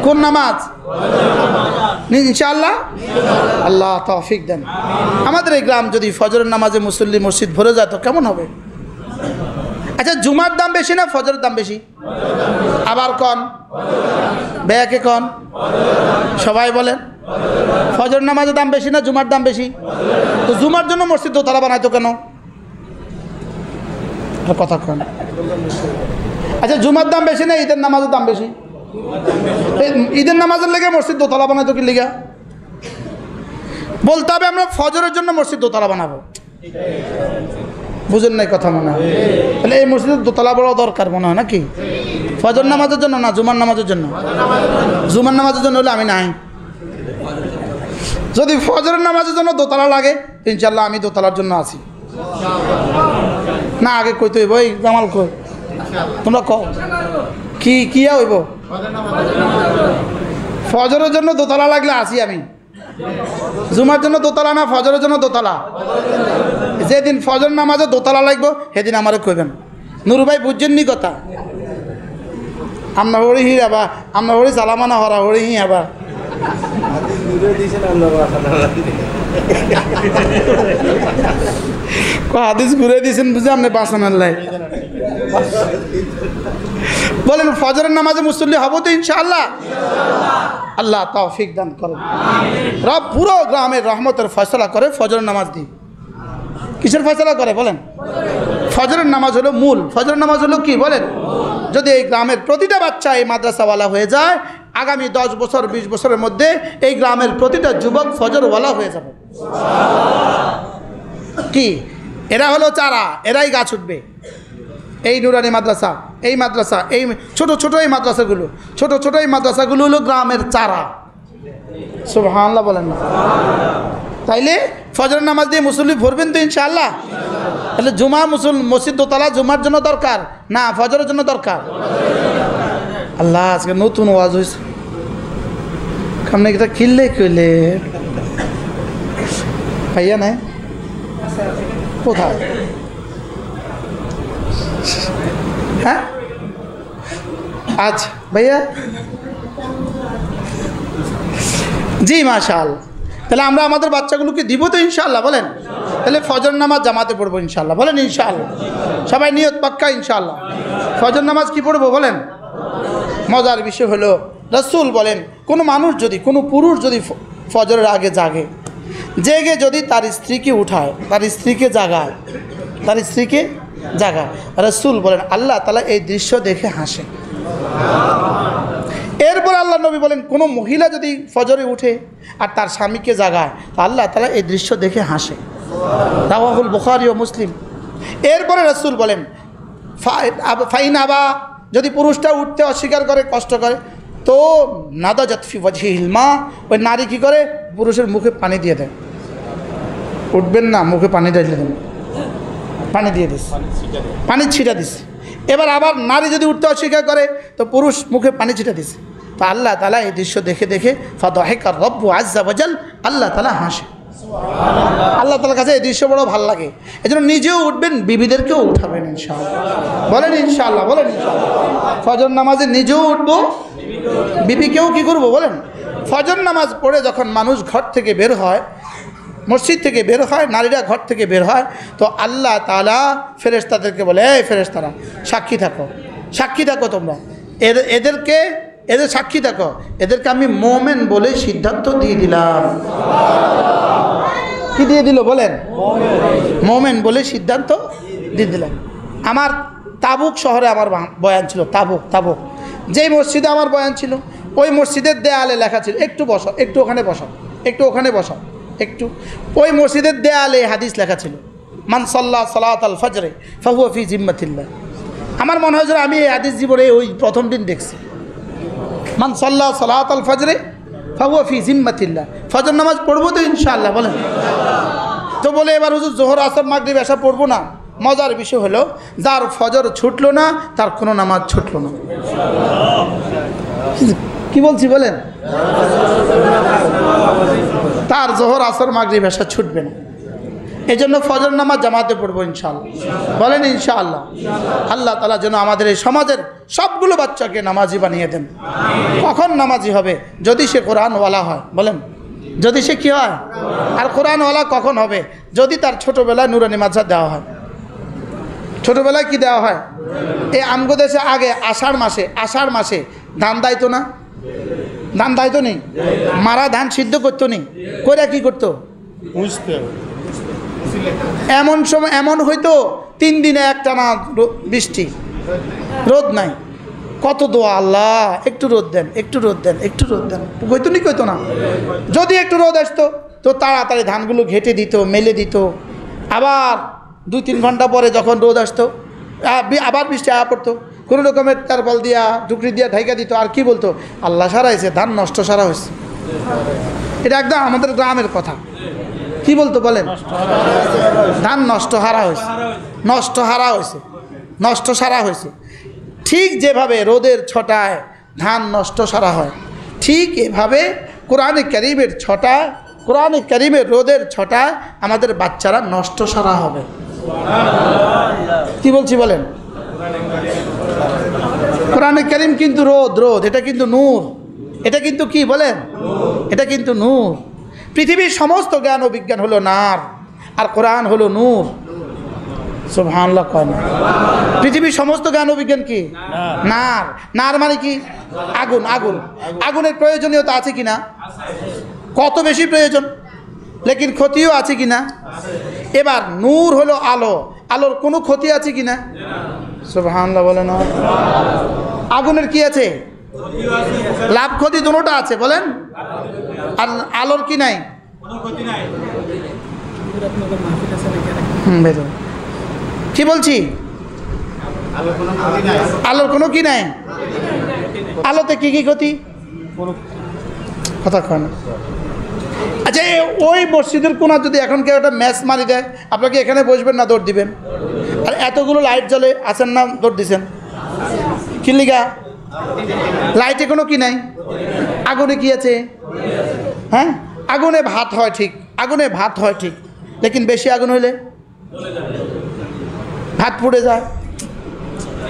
কোন নামাজ? ইনশাআল্লাহ। আল্লাহ তৌফিক দেন। আমাদের এই গ্রাম যদি ফজরের নামাজে মুসল্লি মসজিদ ভরে যায় তো কেমন হবে? আচ্ছা জুমার দাম বেশি না ফজরের দাম বেশি? আবার কন, বেয়াকে কন, সবাই বলেন। ফজর নামাজের দাম বেশি না জুমার দাম বেশি? তো জুমার জন্য মসজিদ দোতলা বানাইতো কেন? কথা কন। আচ্ছা জুমার দাম বেশি না ঈদের নামাজের দাম বেশি? ঈদের নামাজের লেগে মসজিদ দোতলা বানাইতো কি লেগে? বলতে হবে আমরা ফজরের জন্য মসজিদ দোতলা বানাবো। বুঝেন নাই কথা মনে হয়? তাহলে এই মসজিদের দোতলা বড় দরকার মনে হয় নাকি? ফজর নামাজের জন্য না জুমার নামাজের জন্য? জুমার নামাজের জন্য হলে আমি নাই। যদি ফজরের নামাজের জন্য দোতলা লাগে ইনশাল্লাহ আমি দোতলার জন্য আছি। না আগে কইতে হইব, এই জামাল কই, তোমরা কও কি হইব? ফজরের জন্য দোতলা লাগলে আসি আমি। জুমার জন্য দোতলা না ফজরের জন্য দোতলা? যেদিন ফজর নামাজে দোতলা লাগবো সেদিন আমারে কইবেন। নুরু ভাই বুঝছেননি কথা? আমরা হরি হি আবার আমরা হরি সালামানা হরা হরি হি আবার হাদিস ঘুরে দিয়েছেন বুঝে আপনি বাঁচানোর লাই। বলেন ফজরের নামাজে মুসল্লি হবো তো ইনশাআল্লাহ? আল্লাহ তৌফিক দান করেন। রব পুরো গ্রামের রহমতের ফয়সালা করে ফজরের নামাজ দিয়ে। কিসের ফয়সালা করে বলেন? ফজরের নামাজ হলো মূল। ফজরের নামাজ হলো কি বলেন? যদি এই গ্রামের প্রতিটা বাচ্চা এই মাদ্রাসাওয়ালা হয়ে যায়, আগামী 10 বছর 20 বছরের মধ্যে এই গ্রামের প্রতিটা যুবক ফজরওয়ালা হয়ে যাবে। কি এরা হলো চারা, এরাই গাছ উঠবে। এই নুরানি মাদ্রাসা, এই মাদ্রাসা, এই ছোট ছোট এই মাদ্রাসাগুলো, ছোট ছোট এই মাদ্রাসাগুলো হলো গ্রামের চারা। সুবহানাল্লাহ বলেন না? তাইলে ফজরের নামাজ দিয়ে মুসল্লি ভরবেন তো ইনশাআল্লাহ? তাহলে জুমা মসজিদ দোতলা জুমার জন্য দরকার না ফজরের জন্য দরকার? আল্লাহ আজকে নতুন ওয়াজ হয়েছে, সামনে এটা কিনলে কইলে ভাইয়া নাই কোথায়? হ্যাঁ আচ্ছা ভাইয়া, জি মাশাআল্লাহ। তাহলে আমরা আমাদের বাচ্চাগুলোকে দিব তো ইনশাআল্লাহ বলেন? তাহলে ফজর নামাজ জামাতে পড়বো ইনশাআল্লাহ, বলেন ইনশাআল্লাহ। সবাই নিয়ত পাক্কা ইনশাআল্লাহ। ফজর নামাজ কি পড়বো বলেন? মজার বিষয় হলো রাসূল বলেন কোনো মানুষ যদি, কোনো পুরুষ যদি ফজরের আগে জাগে, জেগে যদি তার স্ত্রীকে উঠায়, তার স্ত্রীকে জাগায়, তার স্ত্রীকে জাগায়, রাসূল বলেন আল্লাহ তাআলা এই দৃশ্য দেখে হাসে। এরপর আল্লাহ নবী বলেন, কোনো মহিলা যদি ফজরে উঠে আর তার স্বামীকে জাগায়, তো আল্লাহ তাআলা এই দৃশ্য দেখে হাসে। রাওয়াহুল বুখারী ও মুসলিম। এরপরে রাসূল বলেন, ফাইন আবা, যদি পুরুষটা উঠতে অস্বীকার করে, কষ্ট করে, তো নাদাজাত ফি ওয়াজহিল মা, ওই নারী কী করে, পুরুষের মুখে পানি দিয়ে দেয়। উঠবেন না, মুখে পানি দিয়ে দেন, পানি দিয়ে দিস, পানি ছিটা দিস। এবার আবার নারী যদি উঠতে অস্বীকার করে, তো পুরুষ মুখে পানি ছিটা দিছে। তো আল্লাহ তাআলা এই দৃশ্য দেখে দেখে ফাদাহিকা রব্বু আযজা ওয়াজাল, আল্লাহ তাআলা হাসে। আল্লাহ তাআলার কাছে এই দৃশ্য বড় ভালো লাগে। এজন্য নিজেও উঠবেন, বিবিদেরকেও উঠাবেন ইনশাআল্লাহ। বলেন ইনশাআল্লাহ, বলেন ইনশাআল্লাহ। ফজর নামাজে নিজেও উঠবো, বিবিকেও কি করবো বলেন। ফজর নামাজ পড়ে যখন মানুষ ঘর থেকে বের হয়, মসজিদ থেকে বের হয়, নারীরা ঘর থেকে বের হয়, তো আল্লাহ তাআলা ফেরেশতাদেরকে বলে, এই ফেরেশতারা সাক্ষী থাকো, সাক্ষী থাকো তোমরা, এদের সাক্ষী থাকো, এদেরকে আমি মোমেন বলে সিদ্ধান্ত দিয়ে দিলাম। কি দিয়ে দিল বলেন? মোমেন বলে সিদ্ধান্ত দিয়ে দিলাম। আমার তাবুক শহরে আমার বয়ান ছিল, তাবুক যেই মসজিদে আমার বয়ান ছিল, ওই মসজিদের দেয়ালে লেখা ছিল, একটু বসো, একটু ওখানে বসো, একটু ওখানে বসো, একটু। ওই মসজিদের দেয়ালে হাদিস লেখা ছিল, মান সাল্লা সালাত আল ফজরে ফাহুয়া ফি জিম্মাতিল্লাহ। আমার মনে হয় যে আমি এই হাদিস জীবনে ওই প্রথম দিন দেখছি, মান সাল্লা সালাত আল ফজরে ফাহুয়া ফি জিম্মাতিল্লাহ। ফজর নামাজ পড়বো তো ইনশাআল্লাহ, বলেন। তো বলে এবার হুজুর জোহর আসর মাগরিব এসা পড়বো না। মজার বিষয় হলো, যার ফজর ছুটলো না তার কোনো নামাজ ছুটলো না। কি বলছি বলেন? তার জোহর আসর মাগরিব এসা ছুটবে না। এই জন্য ফজর নামাজ জামাতে পড়বো ইনশাআল্লাহ, বলেন ইনশাআল্লাহ। আল্লাহ তাআলা যেন আমাদের এই সমাজের সবগুলো বাচ্চাকে নামাজি বানিয়ে দেন। কখন নামাজি হবে? যদি সে কোরআনওয়ালা হয়, বলেন। যদি সে কী হয়? আর কোরআনওয়ালা কখন হবে? যদি তার ছোটোবেলায় নুরানি মাদ্রাসা দেওয়া হয়। ছোটোবেলায় কি দেওয়া হয়? এই আমগো দেশে আগে আষাঢ় মাসে ধান দাইতো না? ধান দাইতো নেই, মারা ধান সিদ্ধ করতো নেই, করে কি করতো? এমন সময় এমন হইতো 3 দিনে একটানা বৃষ্টি, রোদ নাই। কত দোয়া, আল্লাহ একটু রোদ দেন, একটু রোদ দেন, একটু রোদ দেন, কইতো নি কইতো না? যদি একটু রোদ আসতো তো তাড়াতাড়ি ধানগুলো ঘেটে দিত, মেলে দিত। আবার 2-3 ঘন্টা পরে যখন রোদ আসতো, আবার বৃষ্টি পড়তো, কোনো রকমের তারপাল দিয়া টুকরি দিয়া ঢাইকা দিত। আর কি বলতো? আল্লাহ সারাইছে, ধান নষ্ট সারা হয়েছে। এটা একদম আমাদের গ্রামের কথা। কি বলতো বলেন? ধান নষ্ট হারা হয়েছে, নষ্ট হারা হয়েছে, নষ্ট সারা হয়েছে। ঠিক যেভাবে রোদের ছটায় ধান নষ্ট সারা হয়, ঠিক এভাবে কোরআনে কারীমের ছটায়, কোরআনে কারীমের রোদের ছটায় আমাদের বাচ্চারা নষ্ট সারা হবে। কি বলছি বলেন? কোরআনে কারীম কিন্তু রোদ, এটা কিন্তু নূর, এটা কিন্তু কি বলেন? এটা কিন্তু নূর। পৃথিবীর সমস্ত জ্ঞান ও বিজ্ঞান হলো নার, আর কোরআন হলো নূর। সুবহানাল্লাহ কয় না? পৃথিবীর সমস্ত জ্ঞান ও বিজ্ঞান কি? নার মানে কি? আগুন। আগুনের প্রয়োজনীয়তা আছে কি না? কত বেশি প্রয়োজন, লেকিন ক্ষতিও আছে কি না? এবার নূর হলো আলোর কোনো ক্ষতি আছে কি না? সুবহানাল্লাহ বলে না? আগুনের কি আছে? লাভ ক্ষতি দুটোটা আছে, বলেন। আর আলোর কি নাই? কি বলছি? আলোর কোনো কি নাই? আলোতে কি কি ক্ষতি? কথা কয় না। আচ্ছা, ওই মসজিদের কোণা যদি এখন কেউ একটা ম্যাচ মারি দেয়, আপনাকে এখানে বসবেন না দৌড় দিবেন? আর এতগুলো লাইট জ্বলে আছেন না, দৌড় দিছেন কি লিগা? লাইটে কোনো কি নাই, আগুনে কি আছে? হ্যাঁ, আগুনে ভাত হয় ঠিক, আগুনে ভাত হয় ঠিক, লেকিন বেশি আগুন হইলে ভাত পুড়ে যায়।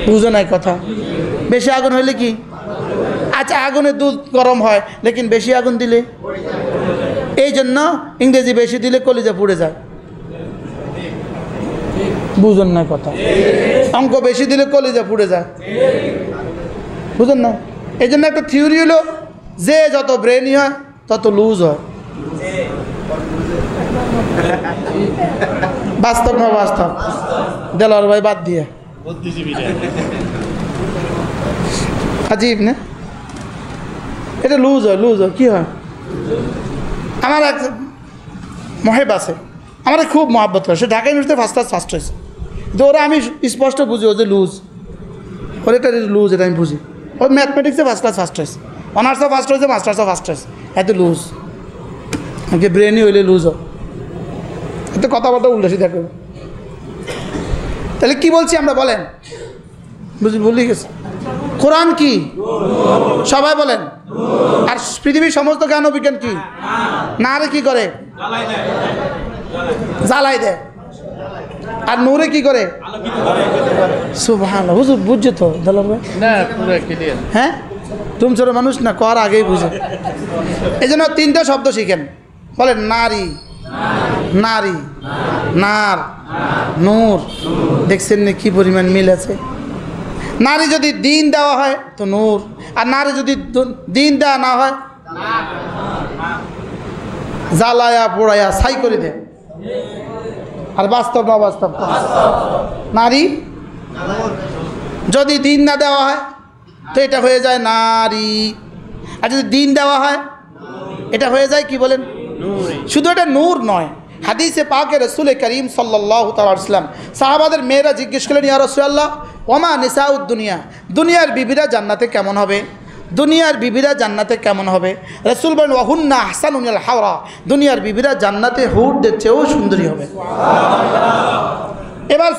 বুঝো নাই কথা? বেশি আগুন হইলে কি? আচ্ছা, আগুনে দুধ গরম হয়, লেকিন বেশি আগুন দিলে, এই জন্য ইংরেজি বেশি দিলে কলিজা পুড়ে যায়। বুঝুন না কথা? অঙ্ক বেশি দিলে কলিজা পুড়ে যায়, বুঝুন না? এই জন্য একটা থিওরি হলো, যে যত ব্রেনই হয় তত লুজ হয়। বাস্তব না বাস্তব? দেলোয়ার ভাই বাদ দিয়ে আজীব না? এটা লুজ হয় কী হয়? আমার এক মহেব আছে, আমার খুব মহাব্বত করে, সে ঢাকা ইউনিভার্সিটি ফার্স্ট হয়েছে, তো ওরা আমি স্পষ্ট বুঝি ও যে লুজ, ওর এটা লুজ, এটা আমি বুঝি। ও ম্যাথমেটিক্সে ফার্স্ট হয়েছে, অনার্সও ফার্স্ট হয়েছে, মাস্টার্সও ফার্স্ট হয়েছে, এত লুজ। আমাকে ব্রেনই হইলে লুজ হয়, এত কথাবার্তা উল্টাসি দেখো। তাহলে কি বলছি আমরা বলেন? ভুলে গেছি। কোরআন কি? সবাই বলেন। আর পৃথিবীর সমস্ত জ্ঞান বিজ্ঞান কি? না রে কি করে? জ্বালাই দেয়। আর নূরে কি করে? সুবহানাল্লাহ। হুজুর বুঝছে তো দালাল ভাই? না পুরো ক্লিয়ার। হ্যাঁ, তুমি ছোট মানুষ না, কর আগেই বুঝে। এই জন্য 3টা শব্দ শিখেন, বলেন নারী, নারী, নার, নূর। দেখছেন না কি পরিমাণ মিল আছে? নারী যদি দিন দেওয়া হয় তো নূর, আর নারী যদি দিন দেওয়া না হয় জ্বালায়া পোড়ায়া ছাই করে দেয়। আর বাস্তব না বাস্তব? নারী যদি দিন না দেওয়া হয় তো এটা হয়ে যায় নারী, আর যদি দিন দেওয়া হয় এটা হয়ে যায় কি বলেন? শুধু এটা নূর নয়, হাদিসে পাকে রসুল করিম সাল্লাল্লাহু তাআলা আলাইহি ওয়াসাল্লাম সাহাবাদের মেয়েরা জিজ্ঞেস করলেন, ইয়া রাসূলুল্লাহ ওমা নিসাউদ দুনিয়া, দুনিয়ার বিবিরা জান্নাতে কেমন হবে? দুনিয়ার বিবিরা জান্নাতে কেমন হবে? রাসূল বলেন ওয়াহুন্না আহসানুল হাওরা, দুনিয়ার বিবিরা জান্নাতে হুরদের চেয়েও সুন্দরী হবে। এবার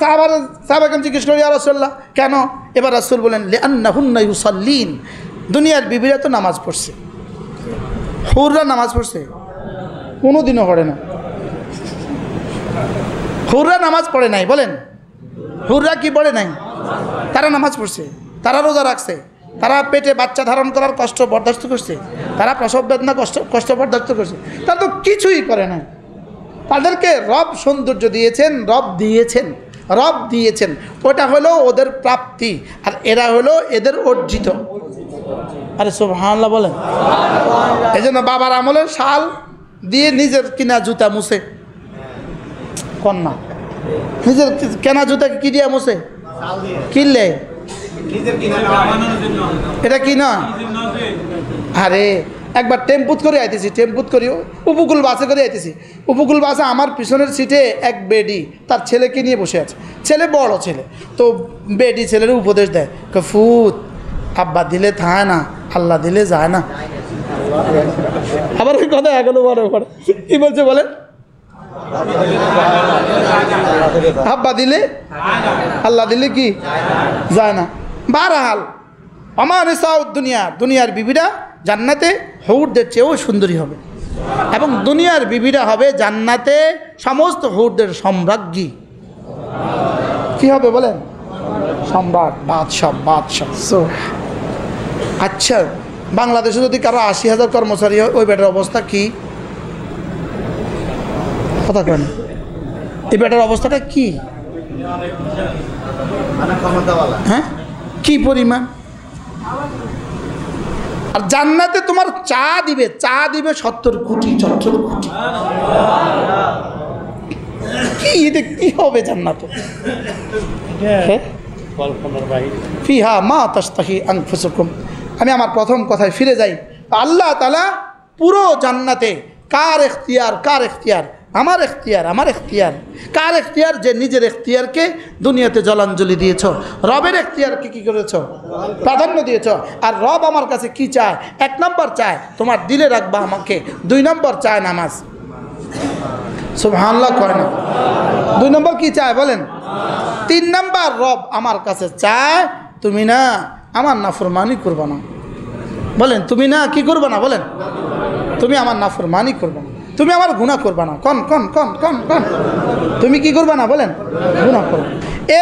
সাহাবাগণ জিজ্ঞেস করলেন, ইয়া রাসূলুল্লাহ কেন? এবার রাসূল বলেন লিআন্নাহুন্না ইউসাল্লিন, দুনিয়ার বিবিরা তো নামাজ পড়ছে, হুররা নামাজ পড়ছে? কোনো দিনও পড়ে না। হুররা নামাজ পড়ে নাই, বলেন হুররা কি পড়ে নাই? তারা নামাজ পড়ছে, তারা রোজা রাখছে, তারা পেটে বাচ্চা ধারণ করার কষ্ট বরদাস্ত করছে, তারা প্রসব বেদনা কষ্ট বরদাস্ত করছে, তারা তো কিছুই করে না। তাদেরকে রব সৌন্দর্য দিয়েছেন, রব দিয়েছেন, ওটা হলো ওদের প্রাপ্তি, আর এরা হলো এদের অর্জিত। আরে সুবহানাল্লাহ বলেন। এই জন্য বাবার আমলের শাল দিয়ে নিজের কিনা জুতা মুছে, কন্যা নিজের কেনা জুতা কি দিয়ে মুছে? কিনলে এটা কি না? আরে একবার টেম্পুত করে আইতেছি, টেম্পুত করিও উপকূল বাসে করে আইতেছি, উপকূল বাসে আমার পিছনের সিটে এক বেডি তার ছেলেকে নিয়ে বসে আছে, ছেলে বড় ছেলে, তো বেডি ছেলের উপদেশ দেয়, ফুত আব্বা দিলে থায় না, আল্লাহ দিলে যায় না। আবার ওই কথা এখনো বড় করে কি বলছে বলেন? আব্বা দিলে আল্লাহ দিলে কি যায় না। বারহাল আমার নিসাউদ দুনিয়া, দুনিয়ার বিবিরা জান্নাতে হুরদের চেয়েও সুন্দরী হবে, এবং দুনিয়ার বিবিরা হবে জান্নাতে সমস্ত হুরদের সম্রাজ্ঞী। কি হবে বলেন? সম্রাট, বাদশাহ। আচ্ছা, বাংলাদেশে যদি কারো 80,000 কর্মচারী হয়, ওই বেটার অবস্থা কি? কথা কেন? এই বেটার অবস্থাটা কি? হ্যাঁ, কি পরিমাণ? আর জান্নাতে তোমার চা দিবে 70 কোটি 74 কোটি। কি এটা কি হবে জান্নাতে? ফিহা মা তাশতাহি আনফুসুকুম। আমি আমার প্রথম কথায় ফিরে যাই। আল্লাহ তাআলা পুরো জান্নাতে কার এখতিয়ার? আমার এখতিয়ার। কার এখতিয়ার? যে নিজের এখতিয়ারকে দুনিয়াতে জলাঞ্জলি দিয়েছ, রবের এখতিয়ারকে কি করেছ? প্রাধান্য দিয়েছ। আর রব আমার কাছে কি চায়? 1 নম্বর চায় তোমার দিলে রাখবা আমাকে, 2 নম্বর চায় নামাজ। সুবহানাল্লাহ করে না? 2 নম্বর কি চায় বলেন? 3 নম্বর রব আমার কাছে চায় তুমি না আমার নাফরমানি করবা না। বলেন তুমি না কি করবা না? বলেন তুমি আমার নাফরমানি করবা না, তুমি আমার গুনাহ করবা না। কন তুমি কি করবা না? বলেন গুনাহ করবা।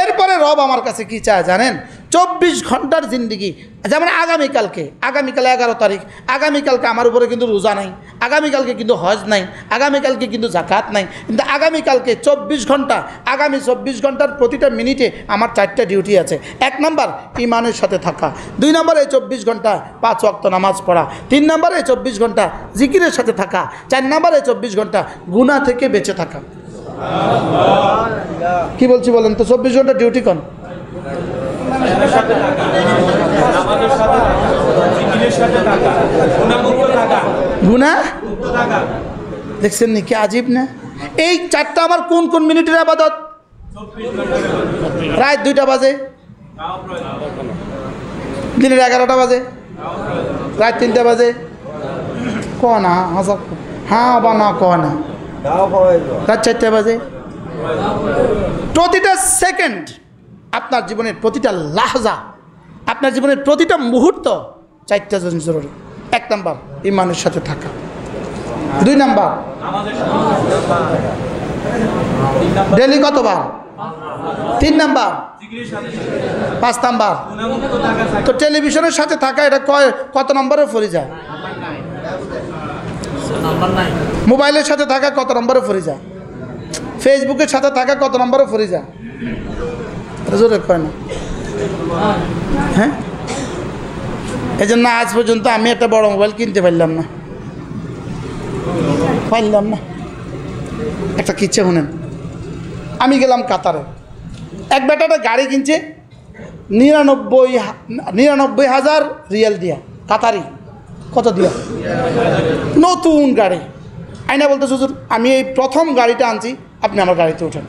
এরপরে রব আমার কাছে কি চায় জানেন? 24 ঘন্টার জিন্দিগি। যেমন আগামীকালে 11 তারিখ, আগামীকালকে আমার উপরে কিন্তু রোজা নাই, আগামীকালকে কিন্তু হজ নাই, আগামীকালকে কিন্তু জাকাত নাই, কিন্তু আগামীকালকে 24 ঘন্টা, আগামী 24 ঘন্টার প্রতিটা মিনিটে আমার 4টা ডিউটি আছে। 1 নম্বর ইমানের সাথে থাকা, 2 নম্বরে 24 ঘন্টা 5 ওয়াক্ত নামাজ পড়া, 3 নম্বরে 24 ঘন্টা জিকিরের সাথে থাকা, 4 নম্বরে 24 ঘন্টা গুনাহ থেকে বেঁচে থাকা। কি বলছি বলেন তো? 24 ঘন্টা ডিউটি কোন? গুনা দেখছেন নি কি আজীব না? এই চারটা আমার কোন কোন মিনিটের আবাদত? রাত 2টা বাজে, দিনের 11টা বাজে, রাত 3টা বাজে, কনা হাজার হ্যাঁ বা না কনা, রাত 4টা বাজে। প্রতিটা সেকেন্ড আপনার জীবনের প্রতিটা লাহজা, আপনার জীবনের প্রতিটা মুহূর্ত 4টা জিনিস জরুরি। 1 নাম্বার ইমানের সাথে থাকা, 2 নাম্বার ডেলি কতবার, 3 নাম্বার, 5 নাম্বার তো টেলিভিশনের সাথে থাকা, এটা কত নম্বরে পড়ে যায়? মোবাইলের সাথে থাকা কত নম্বরে পড়ে যায়? ফেসবুকের সাথে থাকা কত নম্বরে পড়ে যায়? জোরে কয় না। হ্যাঁ, এই জন্য আজ পর্যন্ত আমি একটা বড় মোবাইল কিনতে পারলাম না। একটা কিচ্ছে শুনেন, আমি গেলাম কাতারে, এক বেটাটা গাড়ি কিনছে 99,000 রিয়াল দিয়া, কাতারি কত দিয়া, নতুন গাড়ি। আইনা বলতে হুজুর আমি এই প্রথম গাড়িটা আনছি, আপনি আমার গাড়িতে ওঠেন।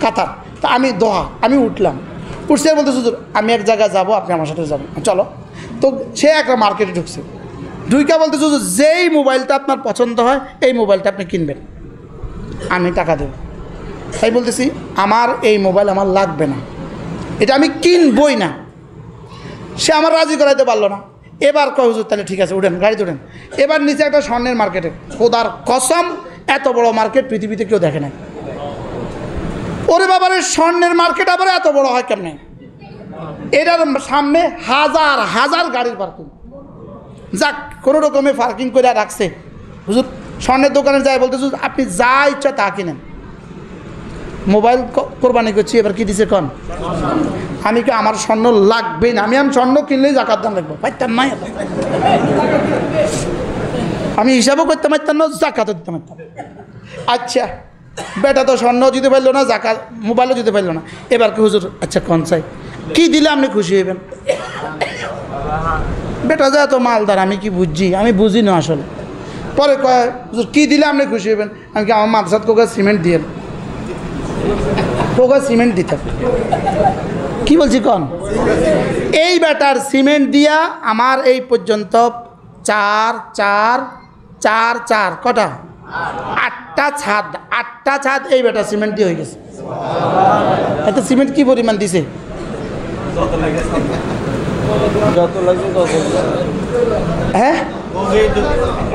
কাতার, তা আমি দোহা, আমি উঠলাম, উঠছে বলতে হুজুর আমি এক জায়গায় যাব, আপনি আমার সাথে যাবেন, চলো। তো সে একটা মার্কেটে ঢুকছে, ঢুইকা বলতে হুজুর যেই মোবাইলটা আপনার পছন্দ হয় এই মোবাইলটা আপনি কিনবেন, আমি টাকা দেব। তাই বলতেছি আমার এই মোবাইল আমার লাগবে না, এটা আমি কিনবই না। সে আমার রাজি করাইতে পারলো না। এবার কয় হুজুর তাহলে ঠিক আছে উঠেন, গাড়িতে উঠেন। এবার নিচে একটা স্বর্ণের মার্কেটে, খোদার কসম এত বড় মার্কেট পৃথিবীতে কেউ দেখে নাই। ওরে বাবারে, স্বর্ণের মার্কেট আবার এত বড় হয় কেমনে? এটার সামনে হাজার হাজার গাড়ির পার্কিং। যাক, কোনো রকমে পার্কিং করে রাখছে। হুজুর স্বর্ণের দোকানে যায় বলতে হুজুর আপনি যা ইচ্ছা তা কিনেন, মোবাইল কোরবানি করছি, এবার কি দিছে কন? আমি কি আমার স্বর্ণ লাগবেই না, আমি স্বর্ণ কিনলেই জাকাত দাম লাগবো, পাইতাম না। আমি হিসাবও করতে পারতাম না, জাকাতও দিতে পারতাম। আচ্ছা বেটা তো স্বর্ণ দিতে পারলো না, জাকাত মোবাইলও দিতে পারলো না। এবার কি হুজুর আচ্ছা কোন চাই, কি দিলে আপনি খুশি হইবেন? বেটা যা তো মালদার, আমি কি বুঝছি, আমি বুঝি না আসলে। পরে কয় হুজুর কী দিলে আপনি খুশি হইবেন? আমি কি আমার মাদ্রাসাত কোকা সিমেন্ট দিয়ে, কোকা সিমেন্ট দিতাম। কি বলছি কন? এই বেটার সিমেন্ট দিয়া আমার এই পর্যন্ত 4 4 4 4 কটা 8টা ছাদ, 8টা ছাদ এই বেটা সিমেন্ট দিয়ে হয়ে গেছে। এত সিমেন্ট কি পরিমাণ দিছে? হ্যাঁ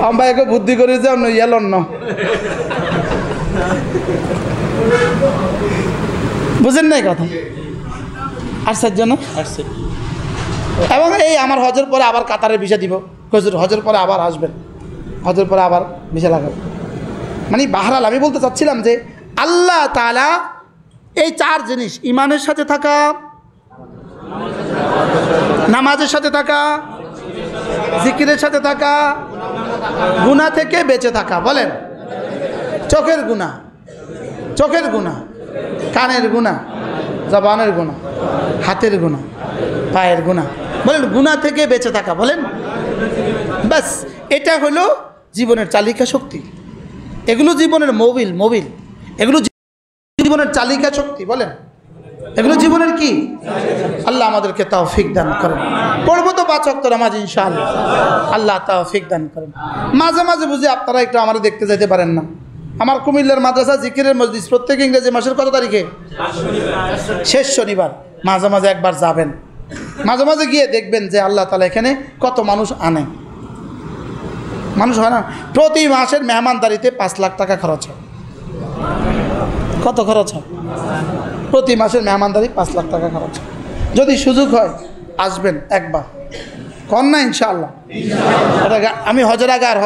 আমরা একে বুদ্ধি করে যাও না, ইয়েলন না, বুঝেন নাই কথা? আসছার জন্য আসছে। এবং এই আমার হজের পরে আবার কাতারে ভিসা দিব, হজের পরে আবার আসবেন, হজের পরে আবার ভিসা লাগাবেন। মানে বাহরাল আমি বলতে চাচ্ছিলাম যে আল্লাহ তাআলা এই 4 জিনিস, ইমানের সাথে থাকা, নামাজের সাথে থাকা, জিকিরের সাথে থাকা, গুনাহ থেকে বেঁচে থাকা। বলেন, চোখের গুনাহ, চোখের গুনাহ, কানের গুনাহ, জবানের গুনাহ, হাতের গুনাহ, পায়ের গুনাহ। বলেন গুনাহ থেকে বেঁচে থাকা। বলেন ব্যাস, এটা হলো জীবনের চালিকা শক্তি। এগুলো জীবনের মোবিল, এগুলো জীবনের চালিকা শক্তি। বলেন এগুলো জীবনের কি? আল্লাহ আমাদেরকে তৌফিক দান করেন। পড়বো তো 5 ওয়াক্ত নামাজ ইনশাআল্লাহ, আল্লাহ তৌফিক দান করেন। মাঝে মাঝে বুঝি আপনারা একটু আমার দেখতে যেতে পারেন না। আমার কুমিল্লার মাদ্রাসা জিকিরের মজলিস প্রত্যেক ইংরেজি মাসের কত তারিখে? শেষ শনিবার। মাঝে মাঝে একবার যাবেন, মাঝে মাঝে গিয়ে দেখবেন যে আল্লাহ তাআলা এখানে কত মানুষ আনে। মানুষ হয় না? প্রতি মাসের মেহমানদারিতে 5 লাখ টাকা খরচ হয়। কত খরচ হয়? প্রতি মাসের মেহমানদারি 5 লাখ টাকা খরচ হয়। যদি সুযোগ হয় আসবেন একবার, কন না ইনশাআল্লাহ। আমি হজের আগে আর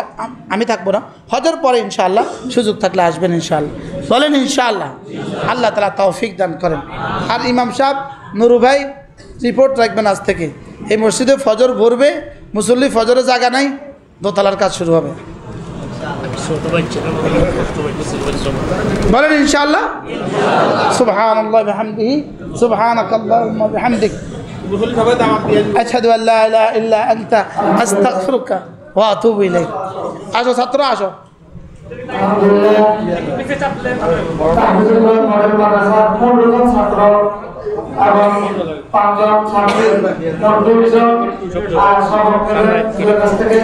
আমি থাকবো না, হজের পরে ইনশাআল্লাহ সুযোগ থাকলে আসবেন ইনশাআল্লাহ। বলেন ইনশাআল্লাহ। আল্লাহ তাআলা তৌফিক দান করেন। আর ইমাম সাহেব নুরু ভাই রিপোর্ট রাখবেন আজ থেকে, এই মসজিদে ফজর ভরবে, মুসল্লি ফজরে জায়গা নাই, দোতলার কাজ শুরু হবে। বলেন ইনশাআল্লাহ। সুবহানাল্লাহি ওয়া বিহামদিহি, সুবহানাকাল্লাহুম্মা ওয়া বিহামদিক, আশহাদু আল্লা ইলাহা ইল্লা আনতা আস্তাগফিরুকা ওয়া আতুবু ইলাইক। আসো ছাত্র আসো। এবং 5 জন ছাত্রী 2 জন আর সভাপতির কাছ থেকে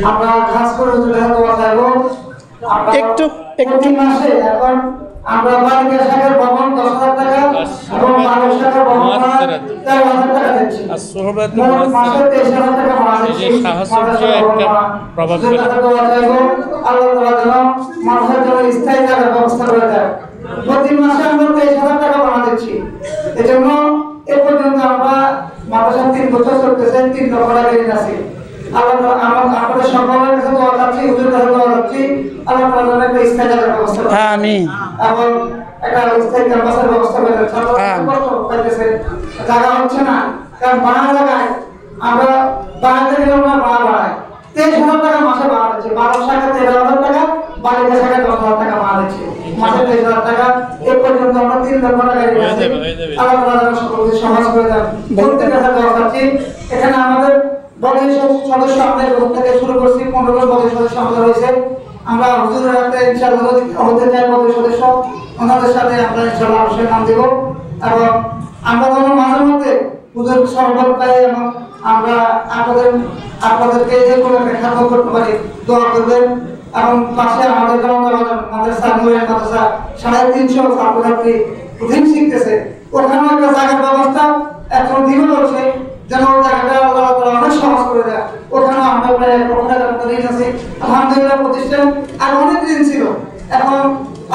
আমরা খাস করে দোয়া চাইবো। একটু মাসে এখন আমরা বালিকা শাখার ভবন 10,000 টাকা এবং মানব শাখার ভবন 13,000 টাকা দিচ্ছি। মাসে 23,000 টাকা ভাড়া দিচ্ছি। দোয়া চাইবো আল্লাহ তাআলা যেন মাদ্রাসার জন্য স্থায়ী জায়গার ব্যবস্থা করে দেয়। প্রতি মাসে আমরা 23,000 টাকা ভাড়া দিচ্ছি। এজন্য এ পর্যন্ত আমরা মাদ্রাসা 3 বছর চলতেছে, 3 লক্ষ টাকা ঋণ আছে। আল্লাহ আমাদের সকলের কাছে দোয়া চাচ্ছি, হুজুরের কাছে দোয়া চাচ্ছি, আল্লাহ তাআলা যেন একটা স্থায়ী জায়গার ব্যবস্থা করে। আমিন। এবং একটা স্থায়ী ক্যাম্পাসের ব্যবস্থা করে দেন। ছাত্ররা কষ্ট পাইতেছে, জায়গা হচ্ছে না, কারণ বাড়া জায়গায় আমরা বাড়াতে গেলে আমরা বাড়া বাড়াই। 23,000 টাকা মাসে ভাড়া দিচ্ছে। মানব শাখা 13,000 টাকা, বালিকা শাখা 10,000 টাকা ভাড়া দিচ্ছে। মাসে 23,000 টাকা। এ পর্যন্ত আমরা 3 লক্ষ টাকা ঋণ আছে। আল্লাহ তাআলা যেন সকলকে সহজ করে দেন। প্রত্যেকের কাছে দোয়া চাচ্ছি। এখানে আমাদের বড় সদস্য আমাদের গ্রুপ থেকে শুরু করছি, 15 জন বড় সদস্য আমাদের হয়েছে। আমরা হুজুরের হাতে ইনশাআল্লাহ হতে চাই বড় সদস্য, ওনাদের সাথে আমরা ইনশাআল্লাহ অবশ্যই নাম দেব। এবং আমরা যেন মাঝে মধ্যে হুজুর সহবত পাই এবং আমরা আপনাদেরকে যে কোনো একটা খাদ্য করতে পারি, দোয়া করবেন। এবং পাশে আমাদের যেমন মাদ্রাসা নূরের মাদ্রাসা 350 ছাত্রছাত্রী প্রতিদিন শিখতেছে, ওখানেও একটা জায়গার ব্যবস্থা এখন দিন হচ্ছে যেন ওই জায়গাটা আল্লাহ তাআলা অনেক সহজ করে দেয়। ওখানে আমরা প্রায় 1 লক্ষ টাকার মতো ঋণ আছে। আলহামদুলিল্লাহ প্রতিষ্ঠান আর অনেক ঋণ ছিল, এখন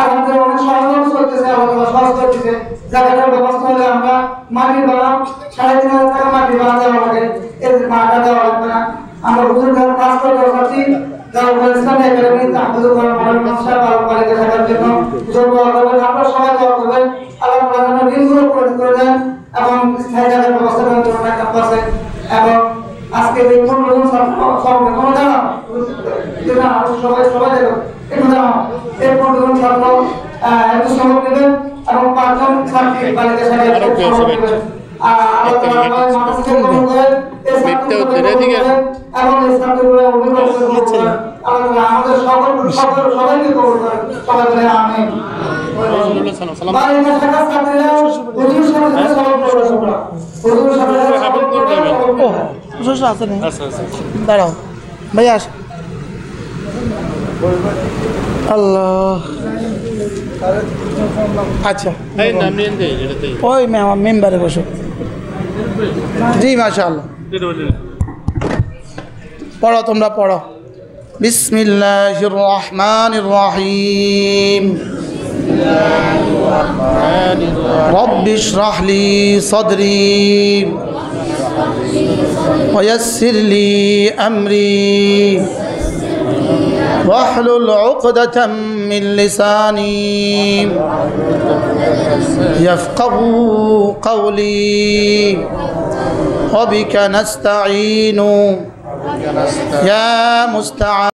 আলহামদুলিল্লাহ অনেক সহজ চলতেছে, আল্লাহ তাআলা সহজ করে দিয়েছে। জায়গাটার ব্যবস্থা হলে আমরা মাটির বাড়া 3,500 টাকা মাটির বাড়া দেওয়া লাগে, এর বাড়াটা দেওয়া লাগবে না। আমরা হুজুরের কাছে কাজ করে যাচ্ছি। ইসলামী একাডেমি তাহমিদুল কোরআন মাদ্রাসা বালিকা শাখার জন্য দোয়া করবেন। আপনারা সবাই দোয়া করবেন আল্লাহ তাআলা যেন ঋণগুলো পরিশোধ করে দেন এবং স্থায়ী জায়গার ব্যবস্থা করার জন্য ক্যাম্পাসে। এবং আজকে এই 15 জন ছাত্র সবাই কোনো জানা সবাই দেখো একটু জানো এই 15 জন ছাত্র একটু সবক নেবেন এবং 5 জন ছাত্রী বালিকা শাখায় সবক নেবেন। আল্লাহ তাআলা মাদ্রাসা কবুল করেন। এবং ইসলামীগুলো অভিভাবক আল্লাহ আমাদের সবাইকে কবুল করেন। সবাই বলে আমিন। বালিকা শাখার ছাত্রীরা হুজুর সাথে সবক পড়বে। হুজুর সাথে সবক পড়বে। হুজুর আছে না? দাঁড়াও ভাই আস। আল্লাহ আচ্ছা ওই আমার মেম্বারে বসো। জি মাশাআল্লাহ পড়ো, তোমরা পড়ো। বিসমিল্লাহির রহমানির রহিম। রব্বি ইশরাহ লি সাদরি ওয়া ইয়াসসির লি আমরি واحلل عقدة من لساني يفقهوا قولي وبك نستعين يا مستعان